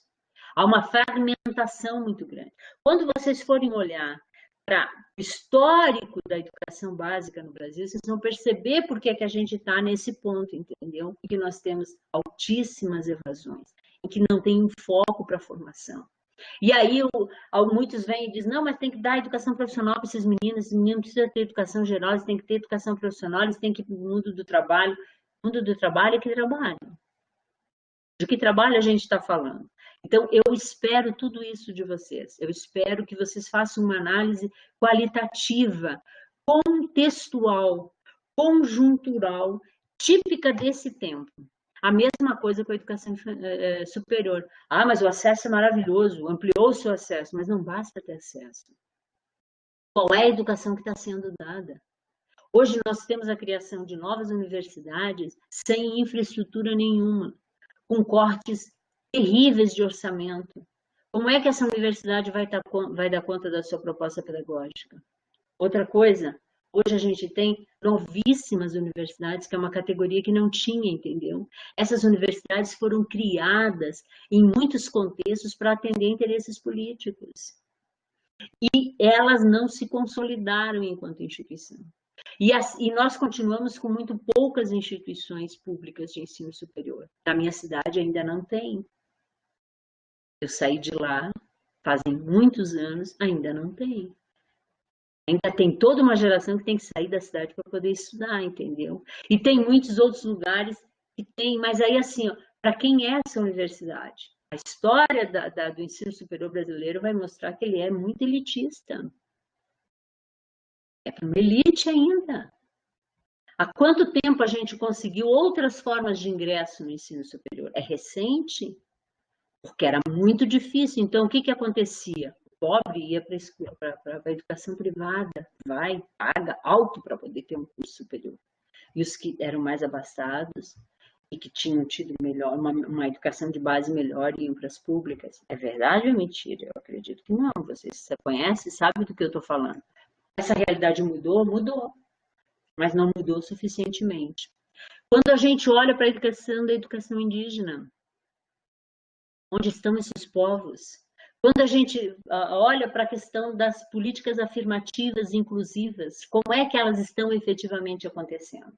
Há uma fragmentação muito grande. Quando vocês forem olhar para o histórico da educação básica no Brasil, vocês vão perceber por que a gente está nesse ponto, entendeu? E que nós temos altíssimas evasões, e que não tem um foco para a formação. E aí muitos vêm e dizem, não, mas tem que dar educação profissional para esses meninos precisam ter educação geral, eles têm que ter educação profissional, eles têm que ir para o mundo do trabalho. O mundo do trabalho é que trabalho. De que trabalho a gente está falando? Então, eu espero tudo isso de vocês. Eu espero que vocês façam uma análise qualitativa, contextual, conjuntural, típica desse tempo. A mesma coisa com a educação superior. Ah, mas o acesso é maravilhoso, ampliou o seu acesso, mas não basta ter acesso. Qual é a educação que está sendo dada? Hoje nós temos a criação de novas universidades sem infraestrutura nenhuma, com cortes terríveis de orçamento. Como é que essa universidade vai dar conta da sua proposta pedagógica? Outra coisa, hoje a gente tem novíssimas universidades, que é uma categoria que não tinha, entendeu? Essas universidades foram criadas em muitos contextos para atender interesses políticos. E elas não se consolidaram enquanto instituição. E nós continuamos com muito poucas instituições públicas de ensino superior. Na minha cidade ainda não tem. Eu saí de lá, fazem muitos anos, ainda não tem. Ainda tem toda uma geração que tem que sair da cidade para poder estudar, entendeu? E tem muitos outros lugares que tem, mas aí assim, para quem é essa universidade? A história do ensino superior brasileiro vai mostrar que ele é muito elitista. É para uma elite ainda. Há quanto tempo a gente conseguiu outras formas de ingresso no ensino superior? É recente, porque era muito difícil. Então, o que acontecia? Pobre ia para a educação privada, paga alto para poder ter um curso superior. E os que eram mais abastados e que tinham tido melhor, uma educação de base melhor iam para as públicas. É verdade ou é mentira? Eu acredito que não. Vocês conhecem, sabem do que eu estou falando. Essa realidade mudou? Mudou. Mas não mudou suficientemente. Quando a gente olha para a educação da educação indígena, onde estão esses povos? Quando a gente olha para a questão das políticas afirmativas inclusivas, como é que elas estão efetivamente acontecendo?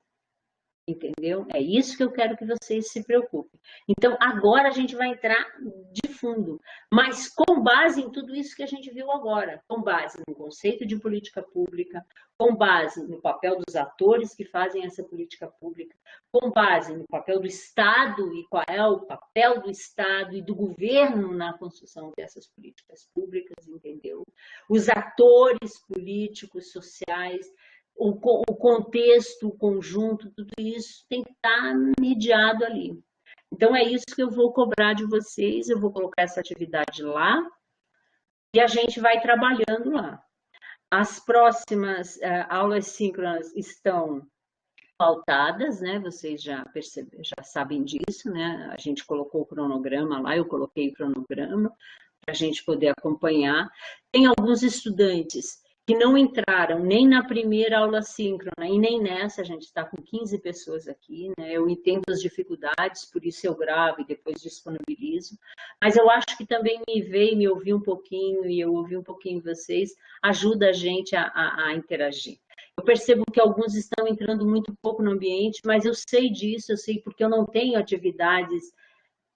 Entendeu? É isso que eu quero que vocês se preocupem. Então, agora a gente vai entrar de fundo, mas com base em tudo isso que a gente viu agora, com base no conceito de política pública, com base no papel dos atores que fazem essa política pública, com base no papel do Estado e qual é o papel do Estado e do governo na construção dessas políticas públicas, entendeu? Os atores políticos, sociais, o contexto, o conjunto, tudo isso tem que estar mediado ali. Então, é isso que eu vou cobrar de vocês, eu vou colocar essa atividade lá e a gente vai trabalhando lá. As próximas aulas síncronas estão pautadas, né? Vocês já perceberam, já sabem disso, né? A gente colocou o cronograma lá, eu coloquei o cronograma para a gente poder acompanhar. Tem alguns estudantes que não entraram nem na primeira aula síncrona e nem nessa, a gente está com 15 pessoas aqui, né? Eu entendo as dificuldades, por isso eu gravo e depois disponibilizo, mas eu acho que também me ver e me ouvir um pouquinho, e eu ouvir um pouquinho vocês, ajuda a gente a interagir. Eu percebo que alguns estão entrando muito pouco no ambiente, mas eu sei disso, eu sei porque eu não tenho atividades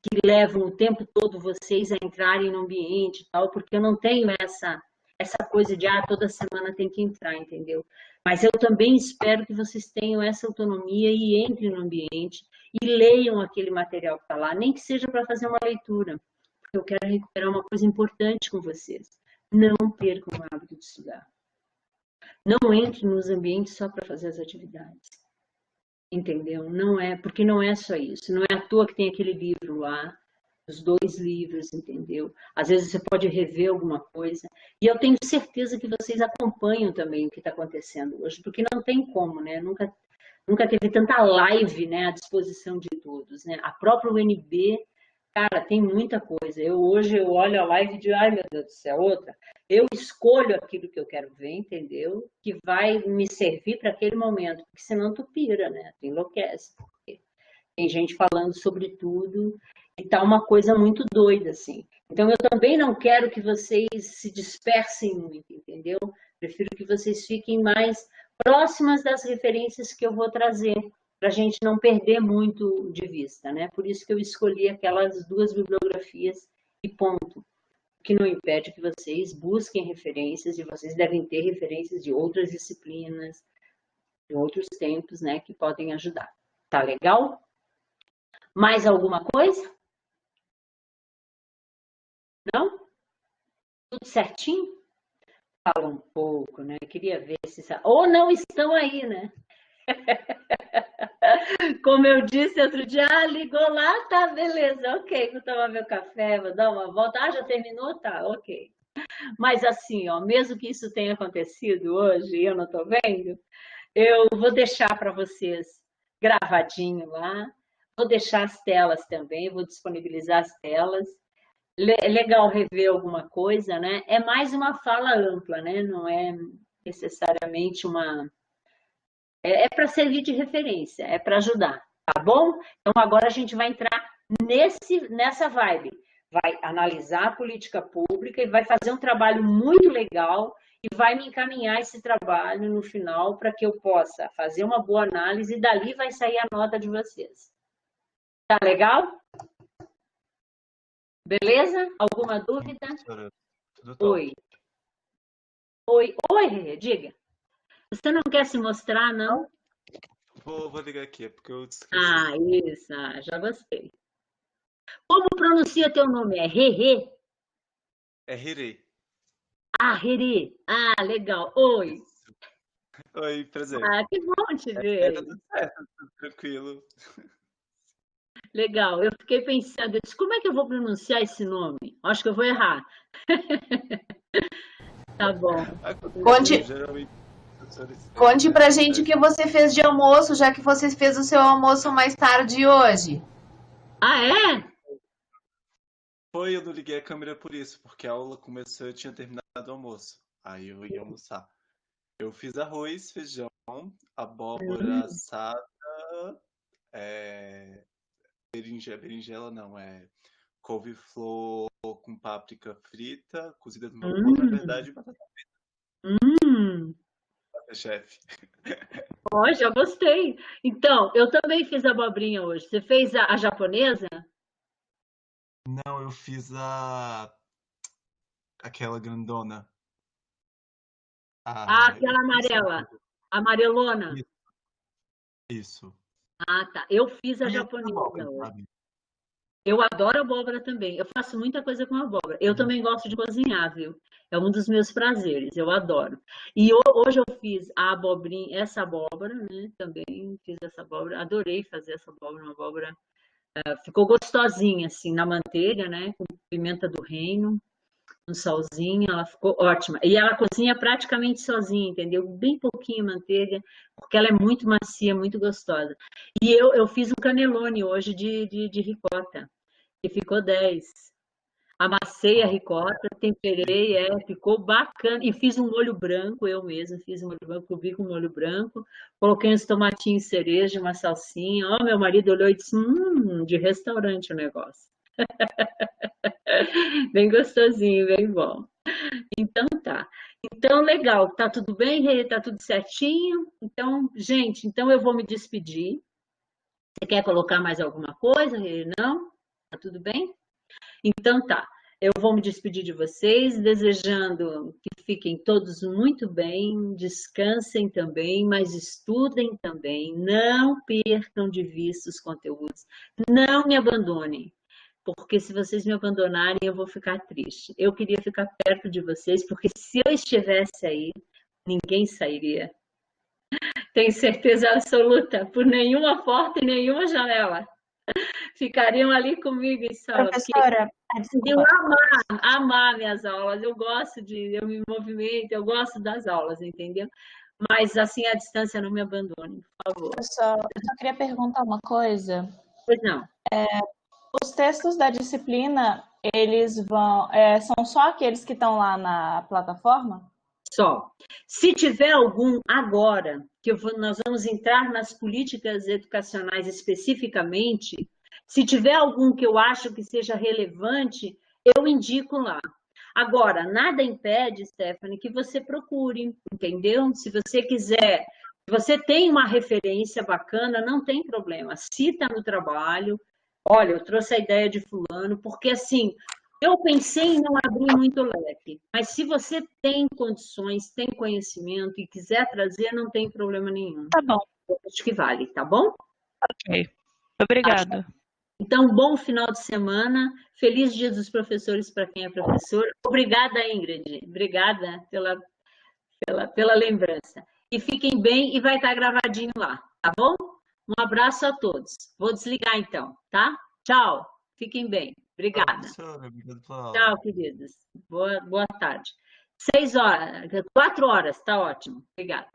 que levam o tempo todo vocês a entrarem no ambiente e tal, porque eu não tenho essa coisa de, toda semana tem que entrar, entendeu? Mas eu também espero que vocês tenham essa autonomia e entrem no ambiente e leiam aquele material que está lá, nem que seja para fazer uma leitura, porque eu quero recuperar uma coisa importante com vocês. Não percam o hábito de estudar. Não entre nos ambientes só para fazer as atividades. Entendeu? Não é, porque não é só isso. Não é à toa que tem aquele livro lá, os 2 livros, entendeu? Às vezes você pode rever alguma coisa. E eu tenho certeza que vocês acompanham também o que está acontecendo hoje, porque não tem como, né? Nunca teve tanta live, né, à disposição de todos, né? A própria UNB, cara, tem muita coisa. Hoje eu olho a live e digo, ai meu Deus do céu, outra. Eu escolho aquilo que eu quero ver, entendeu? Que vai me servir para aquele momento, porque senão tu pira, né? Tu enlouquece. Tem gente falando sobre tudo e tá uma coisa muito doida, assim. Então eu também não quero que vocês se dispersem muito, entendeu? Prefiro que vocês fiquem mais próximas das referências que eu vou trazer, para a gente não perder muito de vista, né? Por isso que eu escolhi aquelas 2 bibliografias e ponto. O que não impede que vocês busquem referências, e vocês devem ter referências de outras disciplinas, de outros tempos, né, que podem ajudar. Tá legal? Mais alguma coisa? Não? Tudo certinho? Fala um pouco, né? Queria ver se... Ou não estão aí, né? Como eu disse outro dia, ligou lá, tá, beleza, ok, vou tomar meu café, vou dar uma volta, já terminou? Tá, ok. Mas assim, ó, mesmo que isso tenha acontecido hoje e eu não tô vendo, eu vou deixar para vocês gravadinho lá, vou deixar as telas também, vou disponibilizar as telas. É legal rever alguma coisa, né? É mais uma fala ampla, né? Não é necessariamente uma... É para servir de referência, é para ajudar, tá bom? Então agora a gente vai entrar nessa vibe. Vai analisar a política pública e vai fazer um trabalho muito legal e vai me encaminhar esse trabalho no final para que eu possa fazer uma boa análise e dali vai sair a nota de vocês. Tá legal? Beleza? Alguma dúvida? Oi. Oi, oi, diga. Você não quer se mostrar, não?
Vou ligar aqui, é porque eu esqueci.
Isso, já gostei. Como pronuncia teu nome? É Rerê?
É Hirei.
Rerê. Legal. Oi.
Oi, prazer.
Que bom te ver.
Tá tudo certo, tudo tranquilo.
Legal. Eu fiquei pensando, eu disse, como é que eu vou pronunciar esse nome? Acho que eu vou errar. Tá bom.
Conte pra gente o que você fez de almoço, já que você fez o seu almoço mais tarde hoje.
É?
Foi, eu não liguei a câmera por isso, porque a aula começou e eu tinha terminado o almoço. Aí eu ia almoçar. Eu fiz arroz, feijão, abóbora assada, berinjela não, couve-flor com páprica frita, cozida no vapor, na verdade, e batata frita. Chefe.
Já gostei. Então, eu também fiz abobrinha hoje. Você fez a japonesa?
Não, eu fiz aquela grandona.
Aquela amarela. Amarelona.
Isso.
Tá. Eu fiz a japonesa hoje. Eu adoro abóbora também. Eu faço muita coisa com abóbora. Eu também gosto de cozinhar, viu? É um dos meus prazeres, eu adoro. E hoje eu fiz a abobrinha, essa abóbora, né? Também fiz essa abóbora, adorei fazer essa abóbora, uma abóbora. Ficou gostosinha, assim, na manteiga, né? Com pimenta do reino, um salzinho, ela ficou ótima. E ela cozinha praticamente sozinha, entendeu? Bem pouquinho manteiga, porque ela é muito macia, muito gostosa. E eu fiz um canelone hoje de ricota, e ficou 10. Amassei a
Ó,
ricota, temperei, ficou bacana. E fiz um molho branco, eu mesma fiz um molho branco, cobri com molho branco, coloquei uns tomatinhos cereja, uma salsinha. Ó, meu marido olhou e disse, de restaurante o negócio. Bem gostosinho, bem bom. Então tá. Então, legal. Tá tudo bem, Rê? Tá tudo certinho? Então, gente, então eu vou me despedir. Você quer colocar mais alguma coisa, Rê? Não? Tá tudo bem? Então tá. Eu vou me despedir de vocês, desejando que fiquem todos muito bem, descansem também, mas estudem também, não percam de vista os conteúdos, não me abandonem, porque se vocês me abandonarem, eu vou ficar triste. Eu queria ficar perto de vocês, porque se eu estivesse aí, ninguém sairia. Tenho certeza absoluta, por nenhuma porta e nenhuma janela. Ficariam ali comigo em sala, porque
Professora,
eu
desculpa.
amar minhas aulas, eu me movimento, eu gosto das aulas, entendeu? Mas assim, a distância não me abandone, por favor.
Eu só queria perguntar uma coisa.
Pois não.
Os textos da disciplina, eles são só aqueles que estão lá na plataforma?
Só. Se tiver algum agora, nós vamos entrar nas políticas educacionais especificamente, se tiver algum que eu acho que seja relevante, eu indico lá. Agora, nada impede, Stephanie, que você procure, entendeu? Se você quiser, se você tem uma referência bacana, não tem problema. Cita no trabalho, olha, eu trouxe a ideia de fulano, porque assim, eu pensei em não abrir muito o leque, mas se você tem condições, tem conhecimento e quiser trazer, não tem problema nenhum.
Tá bom,
Eu acho que vale, tá bom?
ok. Obrigada.
Então, bom final de semana, feliz Dia dos Professores para quem é professor. Obrigada, Ingrid, obrigada pela lembrança. E fiquem bem e vai estar gravadinho lá, tá bom? Um abraço a todos. Vou desligar então, tá? Tchau, fiquem bem.
tchau,
Obrigada.
professora. Obrigado pela aula.
Tchau, queridos. Boa tarde. 6 horas, 4 horas, tá ótimo. Obrigada.